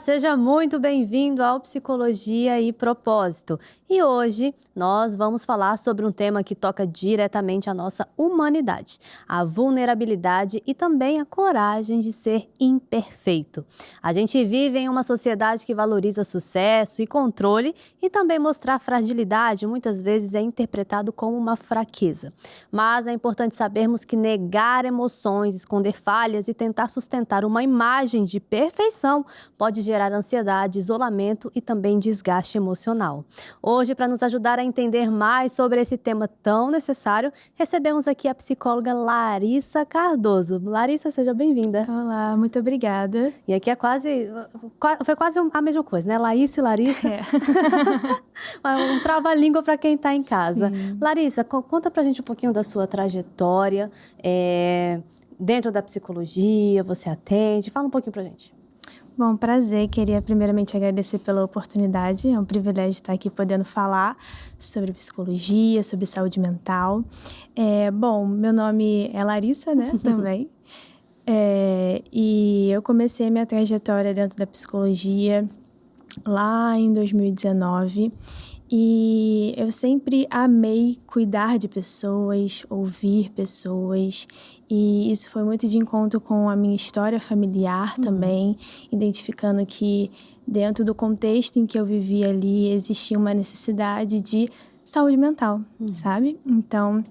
seja muito bem-vindo ao Psicologia e Propósito. E hoje nós vamos falar sobre um tema que toca diretamente a nossa humanidade, a vulnerabilidade e também a coragem de ser imperfeito. A gente vive em uma sociedade que valoriza sucesso e controle e também mostrar fragilidade muitas vezes é interpretado como uma fraqueza. Mas é importante sabermos que negar emoções, esconder falhas e tentar sustentar uma imagem de perfeição pode gerar ansiedade, isolamento e também desgaste emocional. Hoje, para nos ajudar a entender mais sobre esse tema tão necessário, recebemos aqui a psicóloga Larissa Cardoso. Larissa, seja bem-vinda. Olá, muito obrigada. E aqui foi quase a mesma coisa, né? Laís e Larissa. É. Um trava-língua para quem está em casa. Sim. Larissa, conta pra gente um pouquinho da sua trajetória. Dentro da psicologia, você atende? Fala um pouquinho pra gente. Bom, prazer. Queria primeiramente agradecer pela oportunidade. É um privilégio estar aqui podendo falar sobre psicologia, sobre saúde mental. Bom, meu nome é Larissa, né, também. E eu comecei a minha trajetória dentro da psicologia lá em 2019. E eu sempre amei cuidar de pessoas, ouvir pessoas, e isso foi muito de encontro com a minha história familiar também, identificando que dentro do contexto em que eu vivia ali existia uma necessidade de saúde mental, sabe? Então,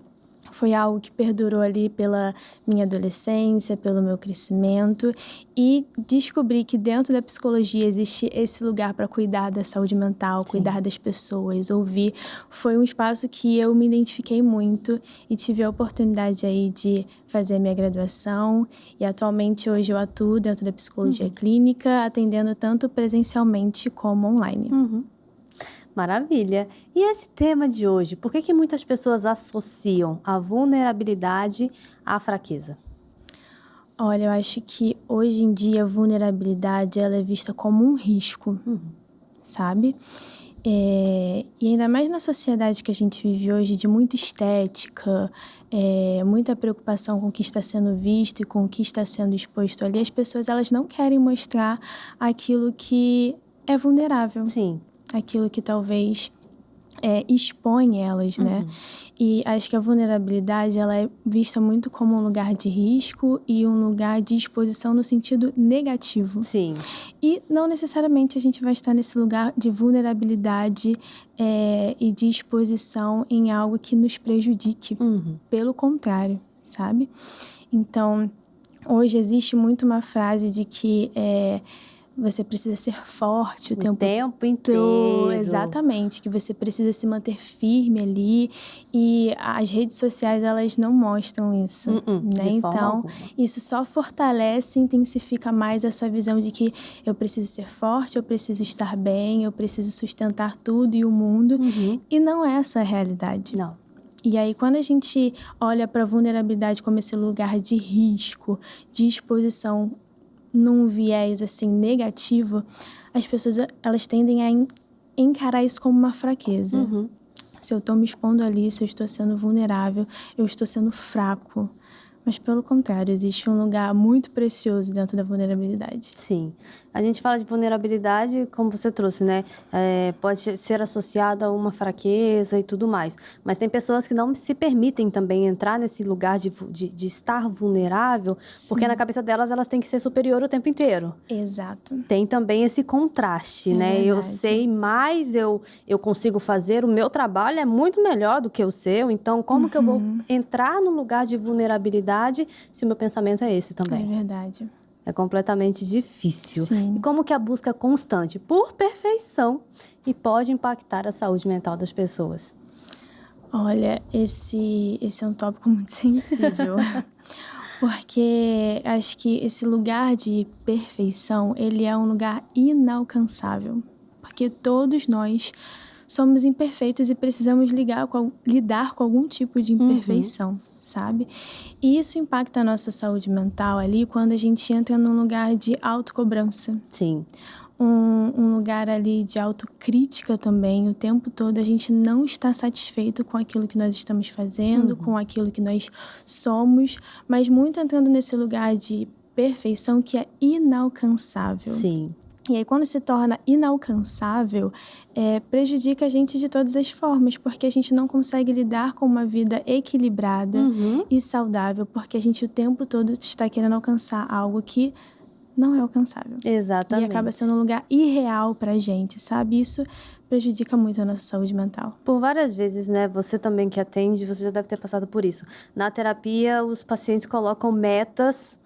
foi algo que perdurou ali pela minha adolescência, pelo meu crescimento, e descobri que dentro da psicologia existe esse lugar para cuidar da saúde mental, cuidar das pessoas, ouvir. Foi um espaço que eu me identifiquei muito e tive a oportunidade aí de fazer a minha graduação, e atualmente hoje eu atuo dentro da psicologia clínica, atendendo tanto presencialmente como online. Maravilha. E esse tema de hoje, por que muitas pessoas associam a vulnerabilidade à fraqueza? Olha, eu acho que hoje em dia a vulnerabilidade ela é vista como um risco, sabe? E ainda mais na sociedade que a gente vive hoje, de muita estética, muita preocupação com o que está sendo visto e com o que está sendo exposto ali, as pessoas elas não querem mostrar aquilo que é vulnerável. Sim. Aquilo que talvez expõe elas, né? E acho que a vulnerabilidade, ela é vista muito como um lugar de risco e um lugar de exposição no sentido negativo. Sim. E não necessariamente a gente vai estar nesse lugar de vulnerabilidade e de exposição em algo que nos prejudique. Pelo contrário, sabe? Então, hoje existe muito uma frase de que você precisa ser forte o tempo inteiro. Exatamente, que você precisa se manter firme ali. E as redes sociais, elas não mostram isso, né? Então, isso só fortalece e intensifica mais essa visão de que eu preciso ser forte, eu preciso estar bem, eu preciso sustentar tudo e o mundo. E não é essa a realidade. Não. E aí, quando a gente olha para a vulnerabilidade como esse lugar de risco, de exposição, num viés assim negativo, as pessoas elas tendem a encarar isso como uma fraqueza. Se eu estou me expondo ali, se eu estou sendo vulnerável, eu estou sendo fraco. Mas pelo contrário, existe um lugar muito precioso dentro da vulnerabilidade. Sim. A gente fala de vulnerabilidade, como você trouxe, né? Pode ser associada a uma fraqueza e tudo mais. Mas tem pessoas que não se permitem também entrar nesse lugar de estar vulnerável, porque na cabeça delas, elas têm que ser superior o tempo inteiro. Exato. Tem também esse contraste, né? Verdade. Eu sei mais, eu consigo fazer, o meu trabalho é muito melhor do que o seu, então como que eu vou entrar no lugar de vulnerabilidade se o meu pensamento é esse também? É verdade. É completamente difícil. Sim. E como que a busca constante por perfeição e pode impactar a saúde mental das pessoas? Olha, esse é um tópico muito sensível. Porque acho que esse lugar de perfeição, ele é um lugar inalcançável. Porque todos nós somos imperfeitos e precisamos lidar com algum tipo de imperfeição, sabe? E isso impacta a nossa saúde mental ali quando a gente entra num lugar de autocobrança. Sim. Um lugar ali de autocrítica também, o tempo todo a gente não está satisfeito com aquilo que nós estamos fazendo, com aquilo que nós somos, mas muito entrando nesse lugar de perfeição que é inalcançável. Sim. E aí, quando se torna inalcançável, prejudica a gente de todas as formas, porque a gente não consegue lidar com uma vida equilibrada e saudável, porque a gente o tempo todo está querendo alcançar algo que não é alcançável. Exatamente. E acaba sendo um lugar irreal pra gente, sabe? Isso prejudica muito a nossa saúde mental. Por várias vezes, né? Você também que atende, você já deve ter passado por isso. Na terapia, os pacientes colocam metas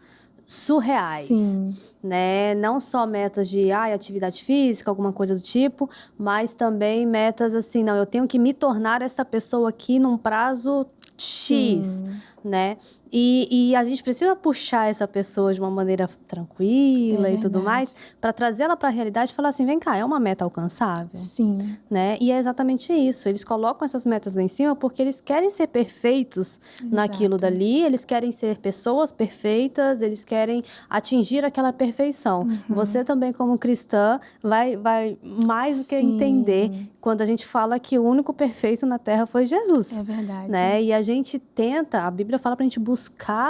surreais, Sim. né? Não só metas de atividade física, alguma coisa do tipo, mas também metas assim, não, eu tenho que me tornar essa pessoa aqui num prazo X, né? E a gente precisa puxar essa pessoa de uma maneira tranquila e tudo mais, para trazer ela para a realidade e falar assim, vem cá, é uma meta alcançável? Sim. Né? E é exatamente isso, eles colocam essas metas lá em cima porque eles querem ser perfeitos naquilo dali, eles querem ser pessoas perfeitas, eles querem atingir aquela perfeição. Você também, como cristã, vai mais do que entender quando a gente fala que o único perfeito na Terra foi Jesus. É verdade. Né? E a gente tenta, a Bíblia fala pra gente buscar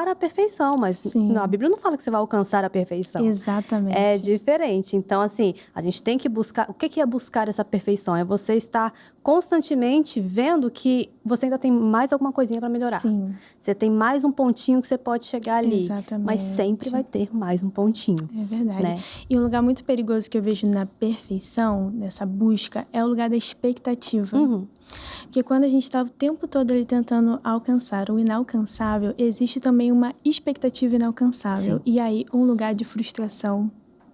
a perfeição, mas não, a Bíblia não fala que você vai alcançar a perfeição. Exatamente. É diferente. Então, assim, a gente tem que buscar. O que é buscar essa perfeição? É você estar constantemente vendo que você ainda tem mais alguma coisinha para melhorar. Sim. Você tem mais um pontinho que você pode chegar ali. Exatamente. Mas sempre vai ter mais um pontinho. É verdade. Né? E um lugar muito perigoso que eu vejo na perfeição, nessa busca, é o lugar da expectativa. Porque quando a gente está o tempo todo ali tentando alcançar o inalcançável, existe também uma expectativa inalcançável. Sim. E aí, um lugar de frustração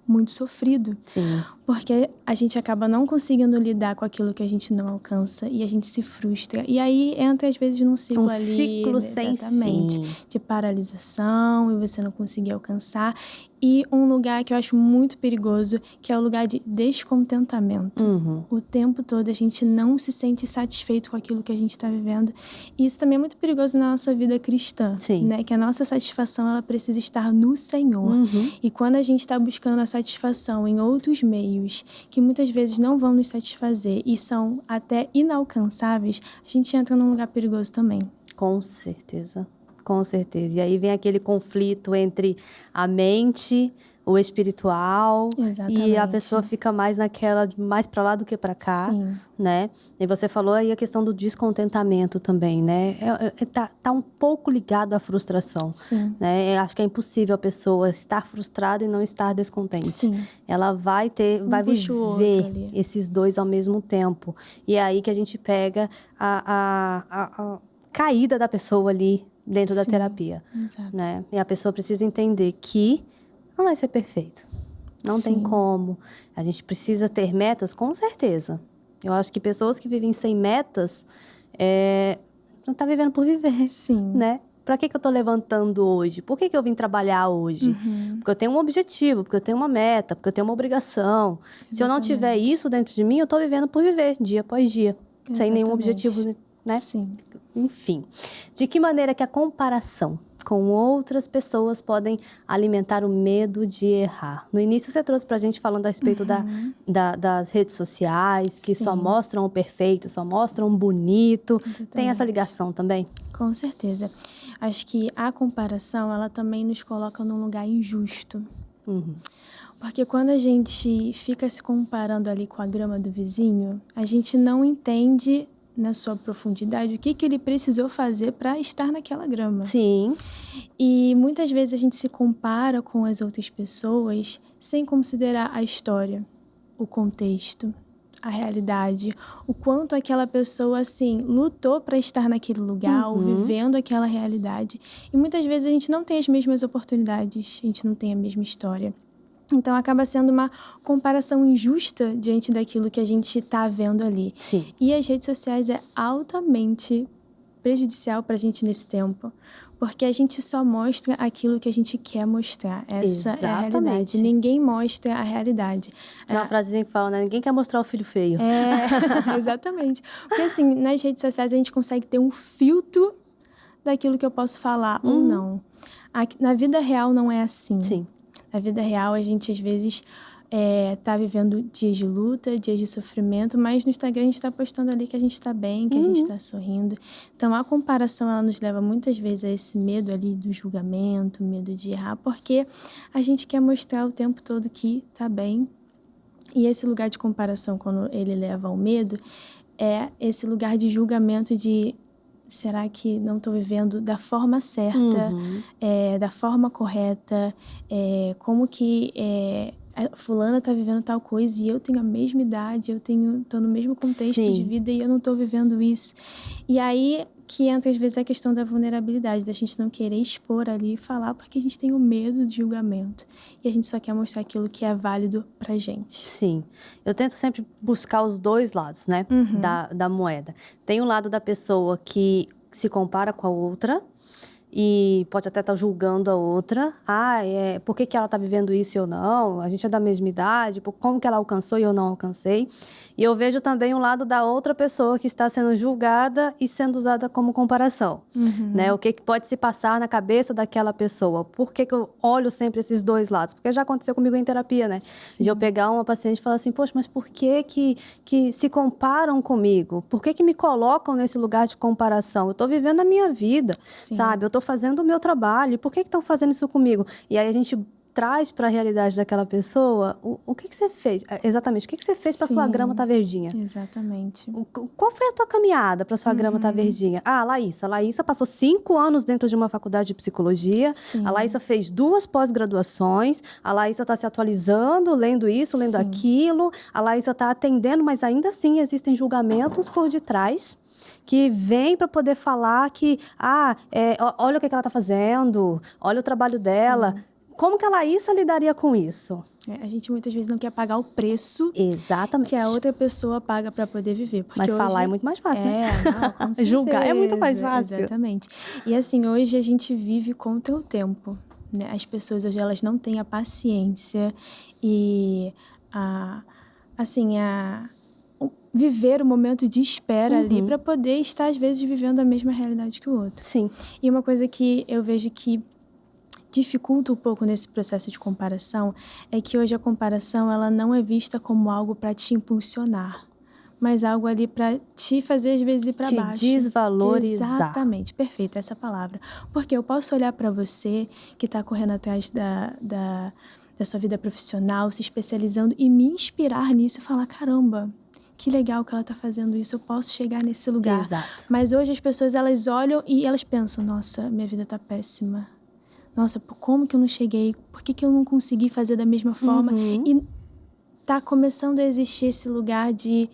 muito sofrido. Sim. Porque a gente acaba não conseguindo lidar com aquilo que a gente não alcança e a gente se frustra. E aí entra, às vezes, num ciclo ali... ciclo sem fim. De paralisação e você não conseguir alcançar. E um lugar que eu acho muito perigoso, que é o lugar de descontentamento. O tempo todo a gente não se sente satisfeito com aquilo que a gente está vivendo. E isso também é muito perigoso na nossa vida cristã. Sim. Né? Que a nossa satisfação, ela precisa estar no Senhor. E quando a gente está buscando a satisfação em outros meios, que muitas vezes não vão nos satisfazer e são até inalcançáveis, a gente entra num lugar perigoso também. Com certeza. Com certeza. E aí vem aquele conflito entre a mente, o espiritual. Exatamente. E a pessoa fica mais naquela, mais para lá do que para cá. Sim. Né? E você falou aí a questão do descontentamento também, né? Tá um pouco ligado à frustração. Sim. Né? Eu acho que é impossível a pessoa estar frustrada e não estar descontente. Sim. Ela vai viver esses dois ao mesmo tempo. E é aí que a gente pega a caída da pessoa ali dentro da terapia. Exato. Né? E a pessoa precisa entender que não vai ser perfeito. Não tem como. A gente precisa ter metas, com certeza. Eu acho que pessoas que vivem sem metas não estão vivendo por viver. Sim. Né? Para que eu estou levantando hoje? Por que eu vim trabalhar hoje? Porque eu tenho um objetivo, porque eu tenho uma meta, porque eu tenho uma obrigação. Exatamente. Se eu não tiver isso dentro de mim, eu estou vivendo por viver, dia após dia. Exatamente. Sem nenhum objetivo, né? Sim. Enfim. De que maneira que a comparação com outras pessoas podem alimentar o medo de errar? No início você trouxe pra gente falando a respeito das redes sociais, que só mostram o perfeito, só mostram o bonito. Exatamente. Tem essa ligação também? Com certeza. Acho que a comparação, ela também nos coloca num lugar injusto. Porque quando a gente fica se comparando ali com a grama do vizinho, a gente não entende na sua profundidade o que ele precisou fazer para estar naquela grama. Sim. E muitas vezes a gente se compara com as outras pessoas sem considerar a história, o contexto, a realidade, o quanto aquela pessoa, assim, lutou para estar naquele lugar, ou vivendo aquela realidade. E muitas vezes a gente não tem as mesmas oportunidades, a gente não tem a mesma história. Então, acaba sendo uma comparação injusta diante daquilo que a gente está vendo ali. Sim. E as redes sociais é altamente prejudicial para a gente nesse tempo, porque a gente só mostra aquilo que a gente quer mostrar. Essa é a realidade. Ninguém mostra a realidade. Tem uma frasezinha que fala, né? Ninguém quer mostrar o filho feio. Exatamente. Porque, assim, nas redes sociais a gente consegue ter um filtro daquilo que eu posso falar ou não. Na vida real não é assim. Sim. Na vida real, a gente, às vezes, tá vivendo dias de luta, dias de sofrimento, mas no Instagram a gente está postando ali que a gente está bem, que a gente está sorrindo. Então, a comparação, ela nos leva muitas vezes a esse medo ali do julgamento, medo de errar, porque a gente quer mostrar o tempo todo que tá bem E esse lugar de comparação, quando ele leva ao medo, é esse lugar de julgamento de... Será que não estou vivendo da forma certa, da forma correta? Como que a fulana está vivendo tal coisa e eu tenho a mesma idade, estou no mesmo contexto de vida e eu não estou vivendo isso. E aí que entra, às vezes, a questão da vulnerabilidade, da gente não querer expor ali e falar porque a gente tem o medo de julgamento. E a gente só quer mostrar aquilo que é válido pra gente. Sim. Eu tento sempre buscar os dois lados, né, da moeda. Tem um lado da pessoa que se compara com a outra e pode até estar julgando a outra. Por que ela está vivendo isso e eu não? A gente é da mesma idade, como que ela alcançou e eu não alcancei? E eu vejo também o lado da outra pessoa que está sendo julgada e sendo usada como comparação, né? O que pode se passar na cabeça daquela pessoa? Por que eu olho sempre esses dois lados? Porque já aconteceu comigo em terapia, né? Sim. De eu pegar uma paciente e falar assim, poxa, mas por que se comparam comigo? Por que me colocam nesse lugar de comparação? Eu estou vivendo a minha vida, sabe? Eu estou fazendo o meu trabalho. E por que estão fazendo isso comigo? E aí a gente traz para a realidade daquela pessoa o que você fez. Exatamente, o que você fez para sua grama estar verdinha? Exatamente. Qual foi a tua caminhada para sua grama estar verdinha? Laísa passou 5 anos dentro de uma faculdade de psicologia. Sim. A Laísa fez 2 pós-graduações. A Laísa está se atualizando, lendo isso, lendo aquilo. A Laísa está atendendo, mas ainda assim existem julgamentos por detrás que vem para poder falar que, olha o que ela está fazendo, olha o trabalho dela. Sim. Como que a Laísa lidaria com isso? A gente muitas vezes não quer pagar o preço que a outra pessoa paga para poder viver. Mas hoje... falar é muito mais fácil, né? Não, com certeza. Julgar é muito mais fácil. Exatamente. E assim, hoje a gente vive contra o tempo, né? As pessoas hoje, elas não têm a paciência e viver o momento de espera ali para poder estar, às vezes, vivendo a mesma realidade que o outro. Sim. E uma coisa que eu vejo que dificulta um pouco nesse processo de comparação é que hoje a comparação ela não é vista como algo para te impulsionar, mas algo ali para te fazer às vezes ir para baixo. Te desvalorizar. Exatamente, perfeita essa palavra. Porque eu posso olhar para você que está correndo atrás da sua vida profissional, se especializando e me inspirar nisso e falar, caramba, que legal que ela está fazendo isso, eu posso chegar nesse lugar. Exato. Mas hoje as pessoas elas olham e elas pensam, nossa, minha vida está péssima. Nossa, como que eu não cheguei? Por que eu não consegui fazer da mesma forma? E tá começando a existir esse lugar de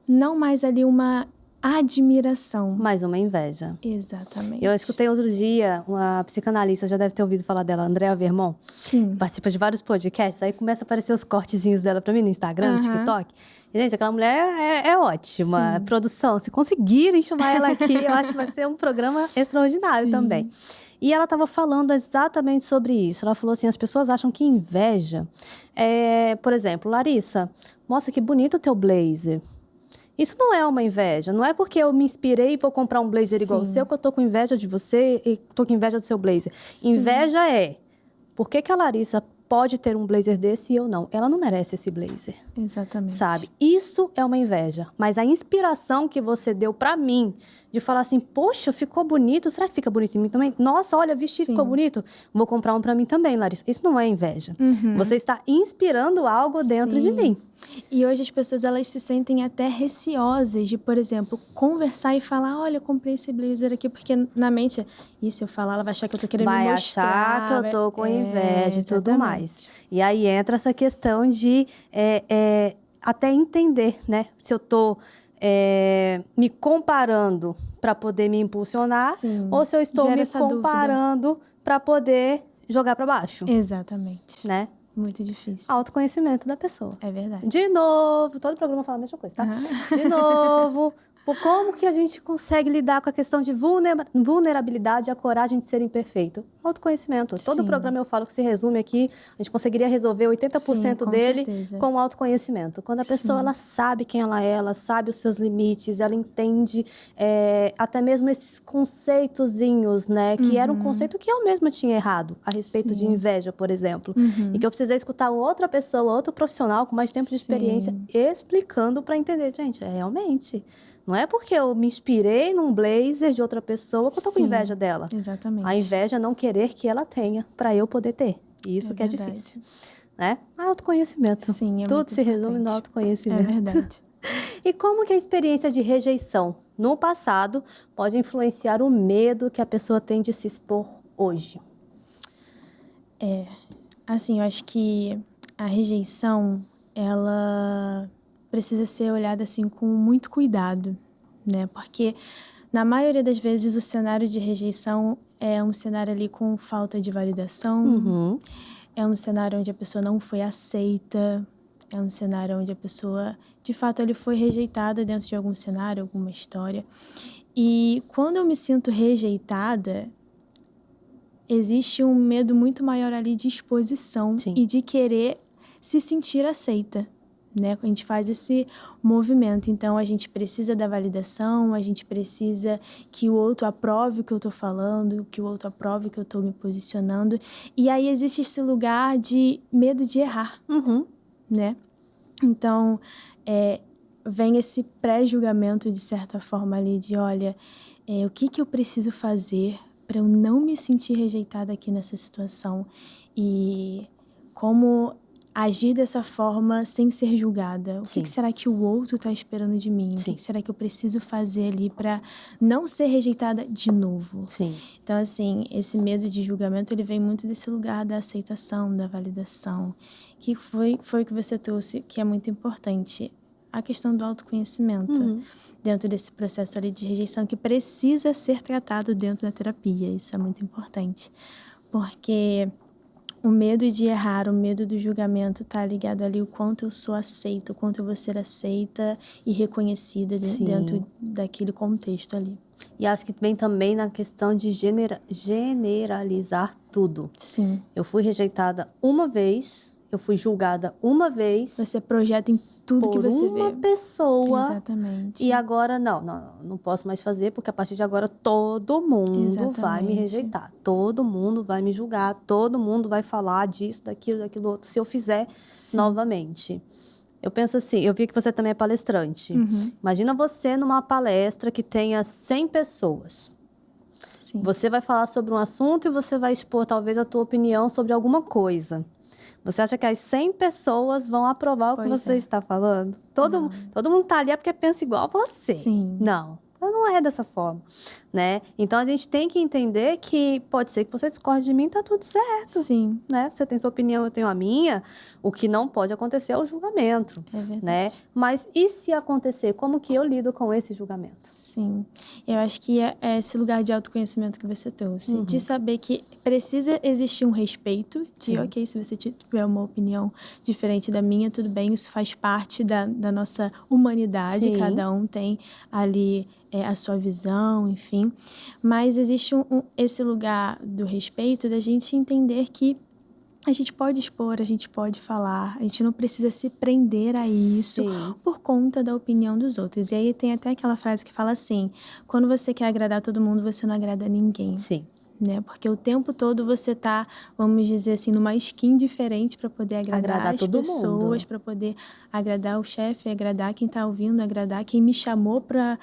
não mais ali uma admiração. Mais uma inveja. Exatamente. Eu escutei outro dia, uma psicanalista, já deve ter ouvido falar dela, Andrea Vermont. Sim. Participa de vários podcasts, aí começa a aparecer os cortezinhos dela pra mim no Instagram, no TikTok. E, gente, aquela mulher é ótima. Sim. Produção, se conseguirem chamar ela aqui, eu acho que vai ser um programa extraordinário também. E ela estava falando exatamente sobre isso. Ela falou assim, as pessoas acham que inveja por exemplo, Larissa, nossa, que bonito o teu blazer. Isso não é uma inveja. Não é porque eu me inspirei e vou comprar um blazer igual o seu que eu tô com inveja de você e tô com inveja do seu blazer. Sim. Inveja por que a Larissa pode ter um blazer desse e eu não? Ela não merece esse blazer. Exatamente. Sabe? Isso é uma inveja. Mas a inspiração que você deu pra mim, de falar assim, poxa, ficou bonito, será que fica bonito em mim também? Nossa, olha, vesti, ficou bonito, vou comprar um pra mim também, Larissa. Isso não é inveja. Você está inspirando algo dentro de mim. E hoje as pessoas, elas se sentem até receosas de, por exemplo, conversar e falar, olha, eu comprei esse blazer aqui, porque na mente, e se eu falar, ela vai achar que eu tô querendo me mostrar. Vai achar que eu tô com inveja e tudo mais. E aí entra essa questão de até entender, né? Se eu tô me comparando para poder me impulsionar, ou se eu estou me comparando para poder jogar para baixo. Exatamente. Né? Muito difícil. Autoconhecimento da pessoa. É verdade. De novo, todo programa fala a mesma coisa, tá? De novo, como que a gente consegue lidar com a questão de vulnerabilidade e a coragem de ser imperfeito? Autoconhecimento. Todo programa eu falo que se resume aqui, a gente conseguiria resolver 80% dele com o autoconhecimento. Quando a pessoa ela sabe quem ela sabe os seus limites, ela entende até mesmo esses conceitozinhos, né? Que era um conceito que eu mesma tinha errado a respeito de inveja, por exemplo. E que eu precisei escutar outra pessoa, outro profissional com mais tempo de experiência explicando para entender, gente, realmente... Não é porque eu me inspirei num blazer de outra pessoa que eu tô com inveja dela. Exatamente. A inveja é não querer que ela tenha para eu poder ter. E isso que é difícil. né? Autoconhecimento. Sim, é Tudo muito se resume no importante. É autoconhecimento. verdade. E como que a experiência de rejeição no passado pode influenciar o medo que a pessoa tem de se expor hoje? Assim, eu acho que a rejeição, ela precisa ser olhada assim com muito cuidado, né? Porque na maioria das vezes o cenário de rejeição é um cenário ali com falta de validação, Uhum. é um cenário onde a pessoa não foi aceita, é um cenário onde a pessoa, de fato, ele foi rejeitada dentro de algum cenário, alguma história. E quando eu me sinto rejeitada, existe um medo muito maior ali de exposição Sim. e de querer se sentir aceita, né? A gente faz esse movimento, então a gente precisa da validação, a gente precisa que o outro aprove o que eu tô falando, que o outro aprove o que eu tô me posicionando, e aí existe esse lugar de medo de errar, Uhum. né? Então, vem esse pré-julgamento, de certa forma, ali, de olha, o que eu preciso fazer para eu não me sentir rejeitada aqui nessa situação? E como agir dessa forma sem ser julgada? O Sim. que será que o outro está esperando de mim? O Sim. que será que eu preciso fazer ali para não ser rejeitada de novo? Sim. Então, assim, esse medo de julgamento, ele vem muito desse lugar da aceitação, da validação, que foi o que você trouxe, que é muito importante. A questão do autoconhecimento, Uhum. dentro desse processo ali de rejeição, que precisa ser tratado dentro da terapia. Isso é muito importante. Porque o medo de errar, o medo do julgamento está ligado ali o quanto eu sou aceita, o quanto eu vou ser aceita e reconhecida Sim. dentro daquele contexto ali. E acho que vem também na questão de generalizar tudo. Sim. Eu fui rejeitada uma vez, eu fui julgada uma vez Você projeta em tudo que por você uma vê. pessoa Exatamente. e agora não posso mais fazer porque a partir de agora todo mundo vai me Exatamente. rejeitar, todo mundo vai me julgar, todo mundo vai falar disso, daquilo outro, se eu fizer Sim. novamente. Eu penso assim, eu vi que você também é palestrante. Uhum. Imagina você numa palestra que tenha 100 pessoas. Sim. Você vai falar sobre um assunto e você vai expor talvez a tua opinião sobre alguma coisa. Você acha que as 100 pessoas vão aprovar o que Pois você é. está falando? Todo mundo tá ali é porque pensa igual a você. Sim. Não é dessa forma, né? Então a gente tem que entender que pode ser que você discorde de mim, tá tudo certo, Sim. né? Você tem sua opinião, eu tenho a minha. O que não pode acontecer é o julgamento, É verdade. né? Mas e se acontecer, como que eu lido com esse julgamento? Sim. Eu acho que é esse lugar de autoconhecimento que você trouxe. De saber que precisa existir um respeito. De, Sim. ok, se você tiver uma opinião diferente da minha, tudo bem. Isso faz parte da nossa humanidade. Sim. Cada um tem ali a sua visão, enfim. Mas existe esse lugar do respeito, da gente entender que a gente pode expor, a gente pode falar, a gente não precisa se prender a isso Sim. por conta da opinião dos outros. E aí tem até aquela frase que fala assim, quando você quer agradar todo mundo, você não agrada ninguém. Sim. Né? Porque o tempo todo você tá, vamos dizer assim, numa skin diferente para poder agradar as todo pessoas, mundo. para poder agradar o chefe, agradar quem tá ouvindo, agradar quem me chamou para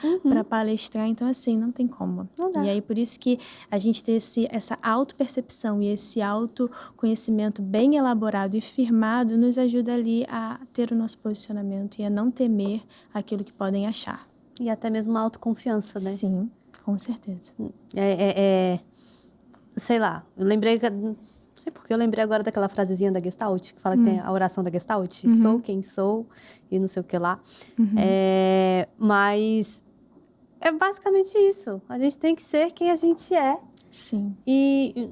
palestrar. Então, assim, não tem como. Não dá. E aí, por isso que a gente ter essa autopercepção e esse autoconhecimento bem elaborado e firmado nos ajuda ali a ter o nosso posicionamento e a não temer aquilo que podem achar. E até mesmo uma autoconfiança, né? Sim, com certeza. Sei lá, eu lembrei, não sei porque eu lembrei agora daquela frasezinha da Gestalt, que fala que tem a oração da Gestalt, sou quem sou e não sei o que lá. Mas é basicamente isso, a gente tem que ser quem a gente é. Sim. E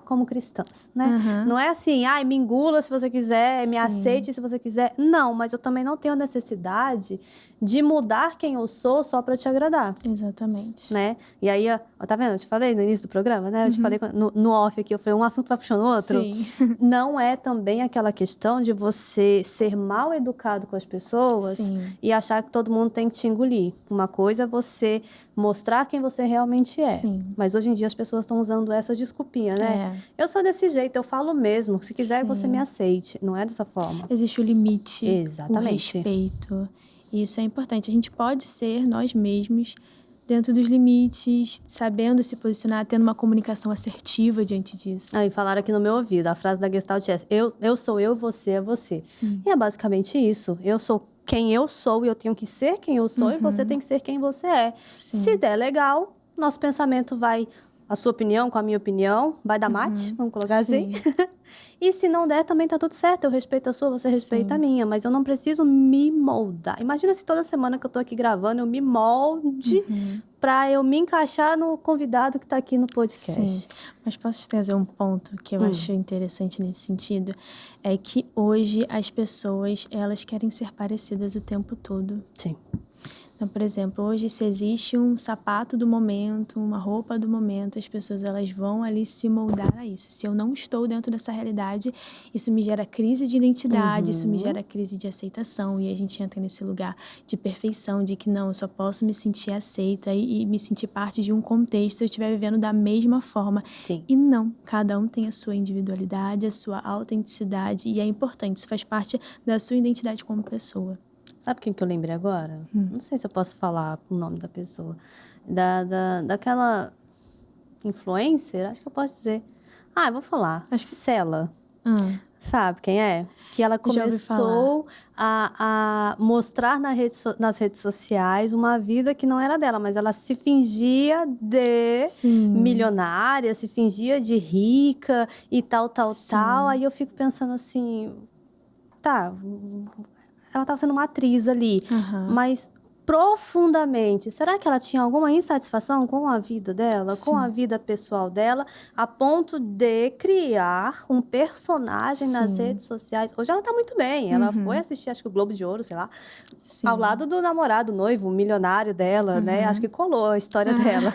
como cristãs, né? Não é assim, me engula se você quiser, me aceite se você quiser. Não, mas eu também não tenho necessidade de mudar quem eu sou só para te agradar. Exatamente. Né? E aí, tá vendo? Eu te falei no início do programa, né? Eu te falei no off aqui, eu falei, um assunto vai puxando o outro. Sim. Não é também aquela questão de você ser mal educado com as pessoas e achar que todo mundo tem que te engolir. Uma coisa é você mostrar quem você realmente é. Sim. Mas hoje em dia as pessoas estão usando essa desculpinha, né? Eu sou desse jeito, eu falo mesmo. Se quiser, você me aceite. Não é dessa forma. Existe o limite, Exatamente. o respeito. E isso é importante. A gente pode ser nós mesmos dentro dos limites, sabendo se posicionar, tendo uma comunicação assertiva diante disso. Aí falaram aqui no meu ouvido, a frase da Gestalt é: eu sou eu, você é você. Sim. E é basicamente isso. Eu sou quem eu sou e eu tenho que ser quem eu sou e você tem que ser quem você é. Sim. Se der legal, nosso pensamento vai, a sua opinião com a minha opinião, vai dar mate, vamos colocar assim. E se não der, também tá tudo certo. Eu respeito a sua, você respeita a minha. Mas eu não preciso me moldar. Imagina se toda semana que eu tô aqui gravando, eu me molde pra eu me encaixar no convidado que tá aqui no podcast. Sim, mas posso te trazer um ponto que eu acho interessante nesse sentido? É que hoje as pessoas, elas querem ser parecidas o tempo todo. Sim. Então, por exemplo, hoje se existe um sapato do momento, uma roupa do momento, as pessoas elas vão ali se moldar a isso. Se eu não estou dentro dessa realidade, isso me gera crise de identidade, isso me gera crise de aceitação. E a gente entra nesse lugar de perfeição, de que não, eu só posso me sentir aceita e me sentir parte de um contexto se eu estiver vivendo da mesma forma. Sim. E não, cada um tem a sua individualidade, a sua autenticidade, e é importante, isso faz parte da sua identidade como pessoa. Sabe quem que eu lembrei agora? Não sei se eu posso falar o nome da pessoa. Daquela influencer, acho que eu posso dizer. Eu vou falar. Cela. Sabe quem é? Que ela Já ouvi falar. começou a mostrar nas redes sociais uma vida que não era dela, mas ela se fingia de milionária, se fingia de rica e tal. Aí eu fico pensando assim, tá, ela estava sendo uma atriz ali, mas profundamente, será que ela tinha alguma insatisfação com a vida dela, com a vida pessoal dela, a ponto de criar um personagem nas redes sociais? Hoje ela tá muito bem, ela foi assistir, acho que o Globo de Ouro, sei lá, ao lado do namorado, noivo, milionário dela, né? Acho que colou a história dela.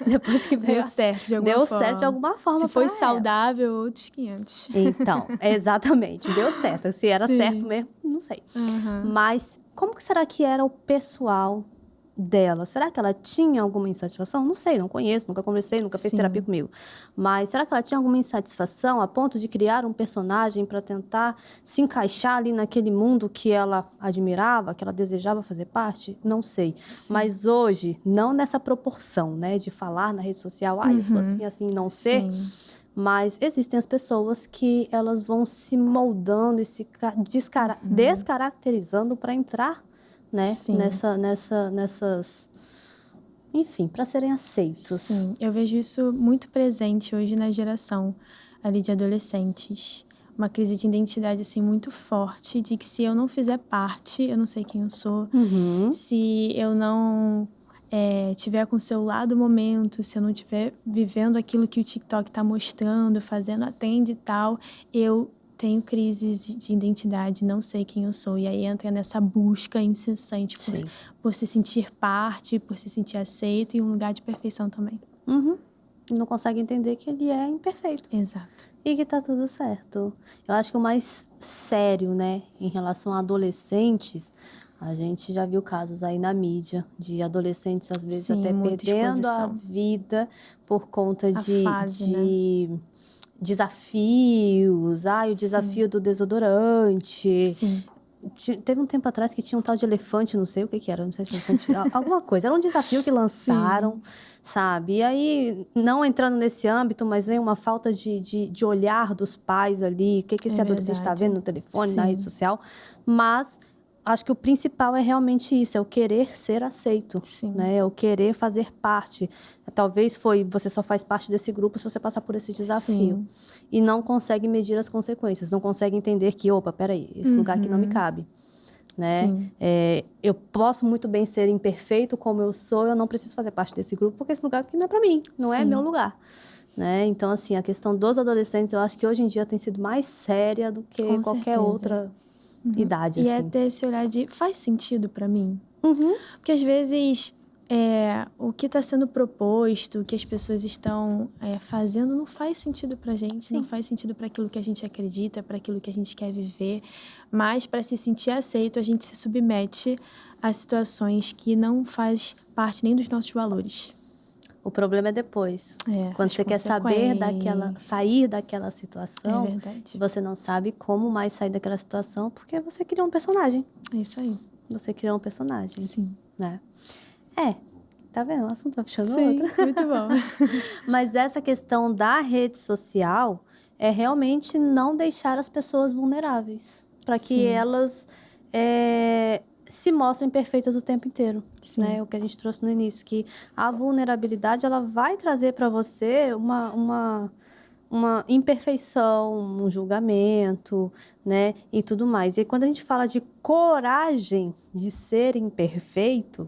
Depois que veio, deu certo de alguma forma. Deu certo de alguma forma. Se foi saudável, outros 500. Então, exatamente, deu certo. Se era certo mesmo, não sei. Mas como que será que era o pessoal dela? Será que ela tinha alguma insatisfação? Não sei, não conheço, nunca conversei, nunca fez terapia comigo. Mas será que ela tinha alguma insatisfação a ponto de criar um personagem para tentar se encaixar ali naquele mundo que ela admirava, que ela desejava fazer parte? Não sei. Mas hoje, não nessa proporção, né? De falar na rede social, eu sou assim, não ser. Mas existem as pessoas que elas vão se moldando e se descaracterizando para entrar, né? Nessas... Enfim, para serem aceitos. Sim, eu vejo isso muito presente hoje na geração ali de adolescentes. Uma crise de identidade, assim, muito forte, de que se eu não fizer parte, eu não sei quem eu sou. Se eu não... tiver com o celular do momento, se eu não estiver vivendo aquilo que o TikTok está mostrando, fazendo a trend e tal, eu tenho crises de identidade, não sei quem eu sou. E aí entra nessa busca incessante por se sentir parte, por se sentir aceito e um lugar de perfeição também. Não consegue entender que ele é imperfeito. Exato. E que tá tudo certo. Eu acho que o mais sério, né, em relação a adolescentes... A gente já viu casos aí na mídia de adolescentes, às vezes, até perdendo a vida por conta de desafios. O desafio do desodorante. Teve um tempo atrás que tinha um tal de elefante, não sei o que era, não sei se elefante, alguma coisa. Era um desafio que lançaram, sabe? E aí, não entrando nesse âmbito, mas vem uma falta de olhar dos pais ali, o que esse adolescente está vendo no telefone, na rede social. Mas... acho que o principal é realmente isso, é o querer ser aceito, né? É o querer fazer parte. Talvez você só faz parte desse grupo se você passar por esse desafio. E não consegue medir as consequências, não consegue entender que, opa, peraí, esse lugar aqui não me cabe. Né? Eu posso muito bem ser imperfeito como eu sou, eu não preciso fazer parte desse grupo, porque esse lugar aqui não é para mim, não é meu lugar. Né? Então, assim, a questão dos adolescentes, eu acho que hoje em dia tem sido mais séria do que qualquer outra idade, E assim. é ter esse olhar de, faz sentido pra mim? Porque às vezes o que está sendo proposto, o que as pessoas estão fazendo não faz sentido pra gente, não faz sentido para aquilo que a gente acredita, para aquilo que a gente quer viver, mas para se sentir aceito, a gente se submete a situações que não faz parte nem dos nossos valores. O problema é depois. Quando você quer sair daquela situação, você não sabe como mais sair daquela situação, porque você criou um personagem. É isso aí. Você criou um personagem. Sim. Né? Tá vendo? Um assunto vai puxando o Sim, outro. muito bom. Mas essa questão da rede social é realmente não deixar as pessoas vulneráveis, para que Sim, elas se mostrem perfeitas o tempo inteiro, né? sim, O que a gente trouxe no início, que a vulnerabilidade ela vai trazer para você uma imperfeição, um julgamento, né? E tudo mais. E quando a gente fala de coragem de ser imperfeito,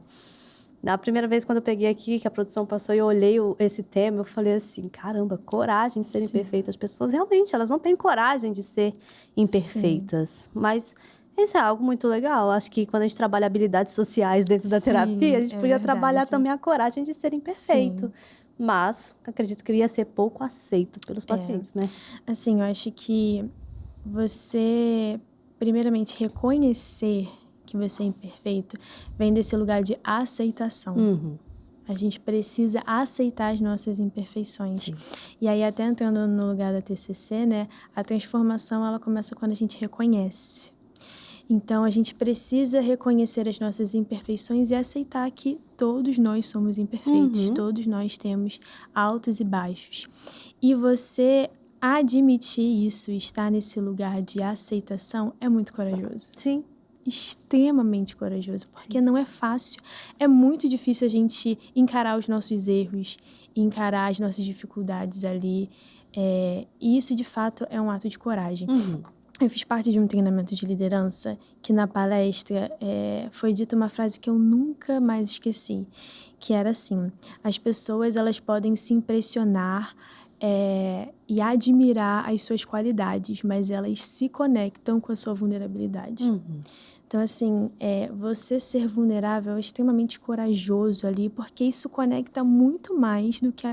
na primeira vez quando eu peguei aqui, que a produção passou e eu olhei esse tema, eu falei assim, caramba, coragem de ser sim, imperfeita. As pessoas realmente, elas não têm coragem de ser sim, imperfeitas. Mas isso é algo muito legal. Acho que quando a gente trabalha habilidades sociais dentro da terapia, a sim, gente é podia trabalhar verdade. também a coragem de ser imperfeito. Sim, Mas acredito que ia ser pouco aceito pelos é. pacientes, né? Assim, eu acho que você, primeiramente, reconhecer que você é imperfeito vem desse lugar de aceitação. Uhum. A gente precisa aceitar as nossas imperfeições. Sim. E aí, até entrando no lugar da TCC, né? A transformação, ela começa quando a gente reconhece. Então, a gente precisa reconhecer as nossas imperfeições e aceitar que todos nós somos imperfeitos, Uhum. todos nós temos altos e baixos. E você admitir isso, estar nesse lugar de aceitação, é muito corajoso. Sim. Extremamente corajoso, porque Sim. não é fácil. É muito difícil a gente encarar os nossos erros, encarar as nossas dificuldades ali. E isso, de fato, é um ato de coragem. Uhum. Eu fiz parte de um treinamento de liderança que na palestra foi dita uma frase que eu nunca mais esqueci, que era assim: as pessoas elas podem se impressionar e admirar as suas qualidades, mas elas se conectam com a sua vulnerabilidade. Uhum. Então, assim, você ser vulnerável é extremamente corajoso ali, porque isso conecta muito mais do que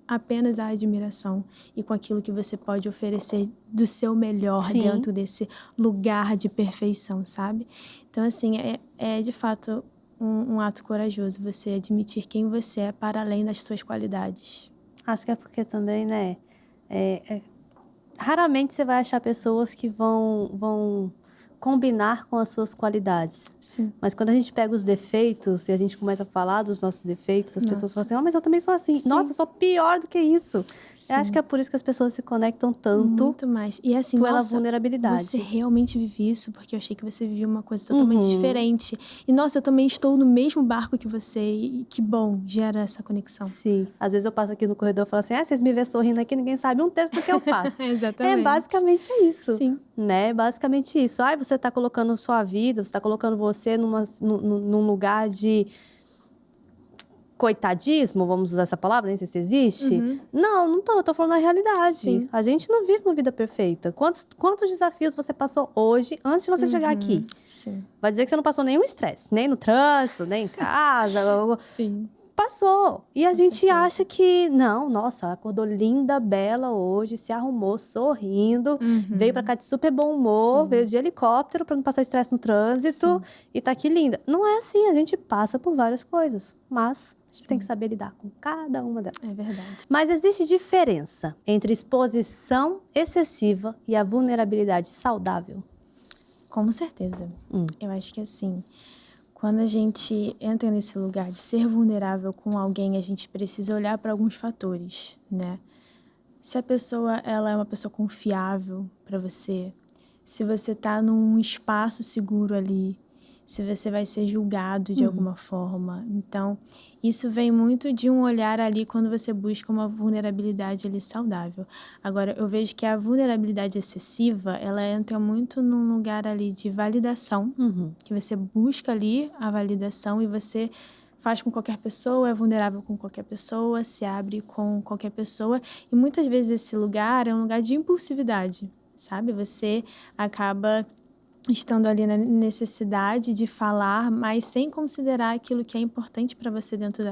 apenas a admiração e com aquilo que você pode oferecer do seu melhor Sim. dentro desse lugar de perfeição, sabe? Então, assim, é de fato um ato corajoso você admitir quem você é para além das suas qualidades. Acho que é porque também, né? Raramente você vai achar pessoas que vão combinar com as suas qualidades. Sim. Mas quando a gente pega os defeitos e a gente começa a falar dos nossos defeitos, as pessoas falam Nossa. assim, mas eu também sou assim. Sim. Nossa, eu sou pior do que isso. Eu acho Sim. que é por isso que as pessoas se conectam tanto Muito mais. E assim, pela nossa, você vulnerabilidade. realmente vive isso? Porque eu achei que você vivia uma coisa totalmente Uhum. diferente. E nossa, eu também estou no mesmo barco que você. E que bom, gera essa conexão. Sim. Às vezes eu passo aqui no corredor e falo assim, vocês me vêem sorrindo aqui, ninguém sabe um terço do que eu faço. Exatamente. Basicamente isso. Sim. Né? Basicamente isso. Você está colocando sua vida, você está colocando você num lugar de coitadismo, vamos usar essa palavra, nem sei se existe. Uhum. Não tô, eu tô falando a realidade. Sim. A gente não vive uma vida perfeita. Quantos desafios você passou hoje antes de você chegar aqui? Sim. Vai dizer que você não passou nenhum estresse, nem no trânsito, nem em casa. Sim. Passou. E a gente certeza. acha que, não, nossa, acordou linda, bela hoje, se arrumou sorrindo, veio pra cá de super bom humor, Sim. veio de helicóptero pra não passar estresse no trânsito e tá aqui linda. Não é assim, a gente passa por várias coisas, mas a gente tem que saber lidar com cada uma delas. É verdade. Mas existe diferença entre exposição excessiva e a vulnerabilidade saudável? Com certeza. Eu acho que assim, quando a gente entra nesse lugar de ser vulnerável com alguém, a gente precisa olhar para alguns fatores, né? Se a pessoa ela é uma pessoa confiável para você, se você tá num espaço seguro ali, se você vai ser julgado de alguma forma. Então, isso vem muito de um olhar ali quando você busca uma vulnerabilidade ali saudável. Agora, eu vejo que a vulnerabilidade excessiva, ela entra muito num lugar ali de validação, que você busca ali a validação e você faz com qualquer pessoa, é vulnerável com qualquer pessoa, se abre com qualquer pessoa. E muitas vezes esse lugar é um lugar de impulsividade, sabe? Você acaba estando ali na necessidade de falar, mas sem considerar aquilo que é importante para você dentro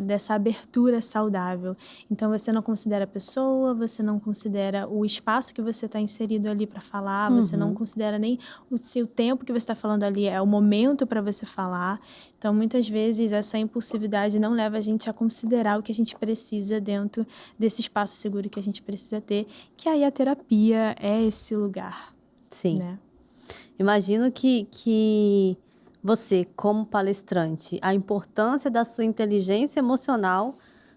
dessa abertura saudável. Então, você não considera a pessoa, você não considera o espaço que você está inserido ali para falar, você não considera nem se o tempo que você está falando ali é o momento para você falar. Então, muitas vezes, essa impulsividade não leva a gente a considerar o que a gente precisa dentro desse espaço seguro que a gente precisa ter, que aí a terapia é esse lugar. Sim. Né? Imagino que você, como palestrante, a importância da sua inteligência emocional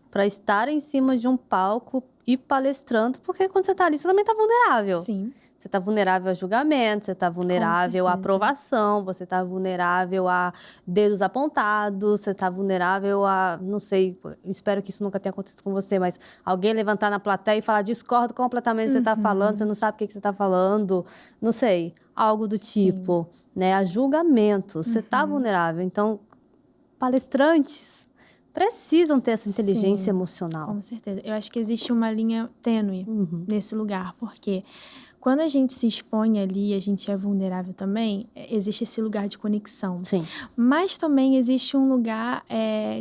para estar em cima de um palco e palestrando, porque quando você está ali, você também está vulnerável. Sim. Você está vulnerável a julgamento, você está vulnerável a certeza. aprovação, você está vulnerável a dedos apontados, você está vulnerável a, não sei, espero que isso nunca tenha acontecido com você, mas alguém levantar na plateia e falar, discordo completamente do que você está falando, você não sabe o que você está falando, não sei, algo do tipo, né? A julgamento, você está vulnerável. Então, palestrantes precisam ter essa inteligência emocional. Com certeza. Eu acho que existe uma linha tênue nesse lugar, porque quando a gente se expõe ali, a gente é vulnerável também, existe esse lugar de conexão. Sim. Mas também existe um lugar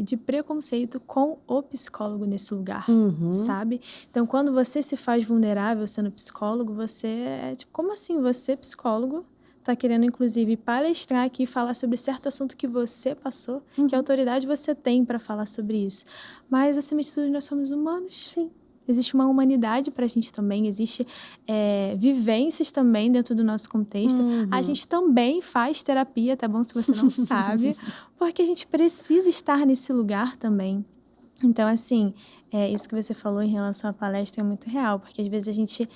de preconceito com o psicólogo nesse lugar, sabe? Então, quando você se faz vulnerável sendo psicólogo, você é tipo, como assim você, psicólogo, tá querendo, inclusive, palestrar aqui e falar sobre certo assunto que você passou, que autoridade você tem para falar sobre isso? Mas, acima de tudo, nós somos humanos. Sim. Existe uma humanidade para a gente também, existe vivências também dentro do nosso contexto. A gente também faz terapia, tá bom? Se você não sabe, porque a gente precisa estar nesse lugar também. Então, assim, isso que você falou em relação à palestra é muito real, porque às vezes a gente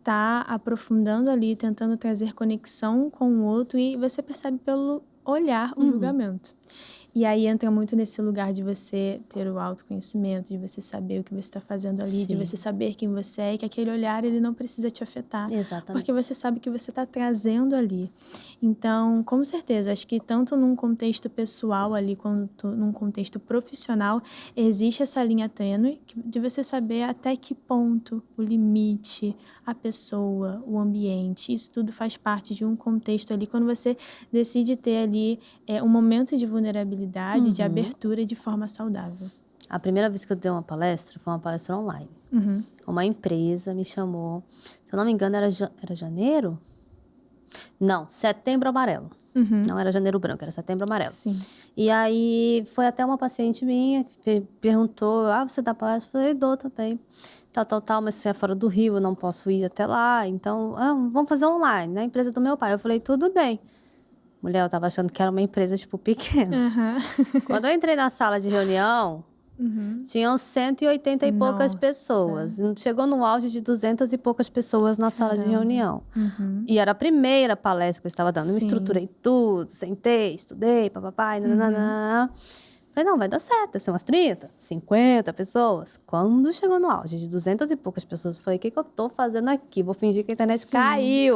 tá aprofundando ali, tentando trazer conexão com o outro e você percebe pelo olhar o julgamento. E aí entra muito nesse lugar de você ter o autoconhecimento, de você saber o que você está fazendo ali, de você saber quem você é e que aquele olhar ele não precisa te afetar. Exatamente. Porque você sabe o que você está trazendo ali. Então, com certeza, acho que tanto num contexto pessoal ali, quanto num contexto profissional, existe essa linha tênue de você saber até que ponto o limite, a pessoa, o ambiente, isso tudo faz parte de um contexto ali, quando você decide ter ali um momento de vulnerabilidade, de abertura de forma saudável. A primeira vez que eu dei uma palestra foi uma palestra online. Uma empresa me chamou, se eu não me engano, era janeiro? Não, Setembro Amarelo. Não era Janeiro Branco, era Setembro Amarelo. Sim. E aí foi até uma paciente minha que perguntou, você dá palestra? Eu falei, dou também. Tal, mas se é fora do Rio, eu não posso ir até lá. Então, vamos fazer online, na empresa do meu pai. Eu falei, tudo bem. Mulher, eu tava achando que era uma empresa, tipo, pequena. Quando eu entrei na sala de reunião, tinham 180 e poucas pessoas. Chegou no auge de 200 e poucas pessoas na sala de reunião. E era a primeira palestra que eu estava dando. Eu me estruturei tudo, sentei, estudei, papapá, nananana. Falei, não, vai dar certo, deve ser umas 30, 50 pessoas. Quando chegou no auge de 200 e poucas pessoas, eu falei, o que eu tô fazendo aqui? Vou fingir que a internet caiu,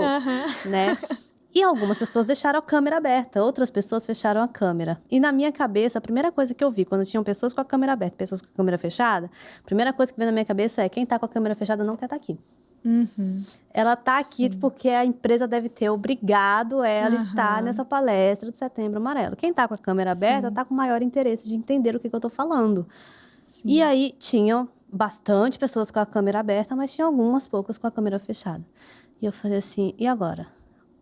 né? E algumas pessoas deixaram a câmera aberta, outras pessoas fecharam a câmera. E na minha cabeça, a primeira coisa que eu vi, quando tinham pessoas com a câmera aberta, pessoas com a câmera fechada, a primeira coisa que veio na minha cabeça é, quem tá com a câmera fechada não quer estar aqui. Ela tá aqui porque a empresa deve ter obrigado ela a estar nessa palestra do Setembro Amarelo. Quem tá com a câmera aberta tá com maior interesse de entender o que eu tô falando. E aí, tinham bastante pessoas com a câmera aberta, mas tinha algumas poucas com a câmera fechada. E eu falei assim, e agora?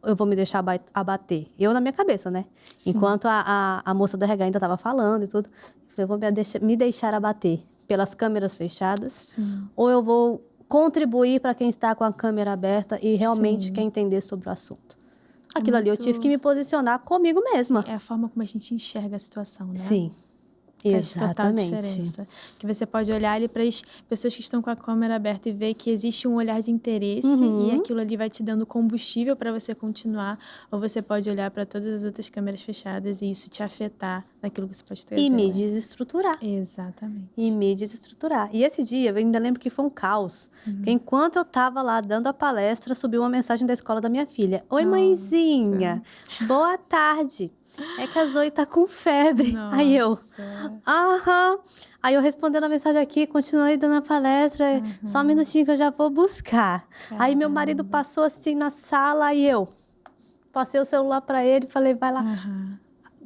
Eu vou me deixar abater. Eu na minha cabeça, né? Enquanto a moça do RH ainda estava falando e tudo. Eu vou me deixar abater pelas câmeras fechadas. Ou eu vou contribuir para quem está com a câmera aberta e realmente quer entender sobre o assunto. Aquilo ali eu tive que me posicionar comigo mesma. É a forma como a gente enxerga a situação, né? Sim. Faz total Exatamente. diferença. Que você pode olhar ali para as pessoas que estão com a câmera aberta e ver que existe um olhar de interesse e aquilo ali vai te dando combustível para você continuar. Ou você pode olhar para todas as outras câmeras fechadas e isso te afetar naquilo que você pode trazer. E me desestruturar. Exatamente. E me desestruturar. E esse dia, eu ainda lembro que foi um caos. Porque enquanto eu estava lá dando a palestra, subiu uma mensagem da escola da minha filha. Oi, mãezinha. Boa tarde. É que a Zoe tá com febre. Nossa. Aí eu, Aí eu respondendo a mensagem aqui, continuei dando a palestra. Só um minutinho que eu já vou buscar. Aí meu marido passou assim na sala e eu passei o celular pra ele e falei, vai lá,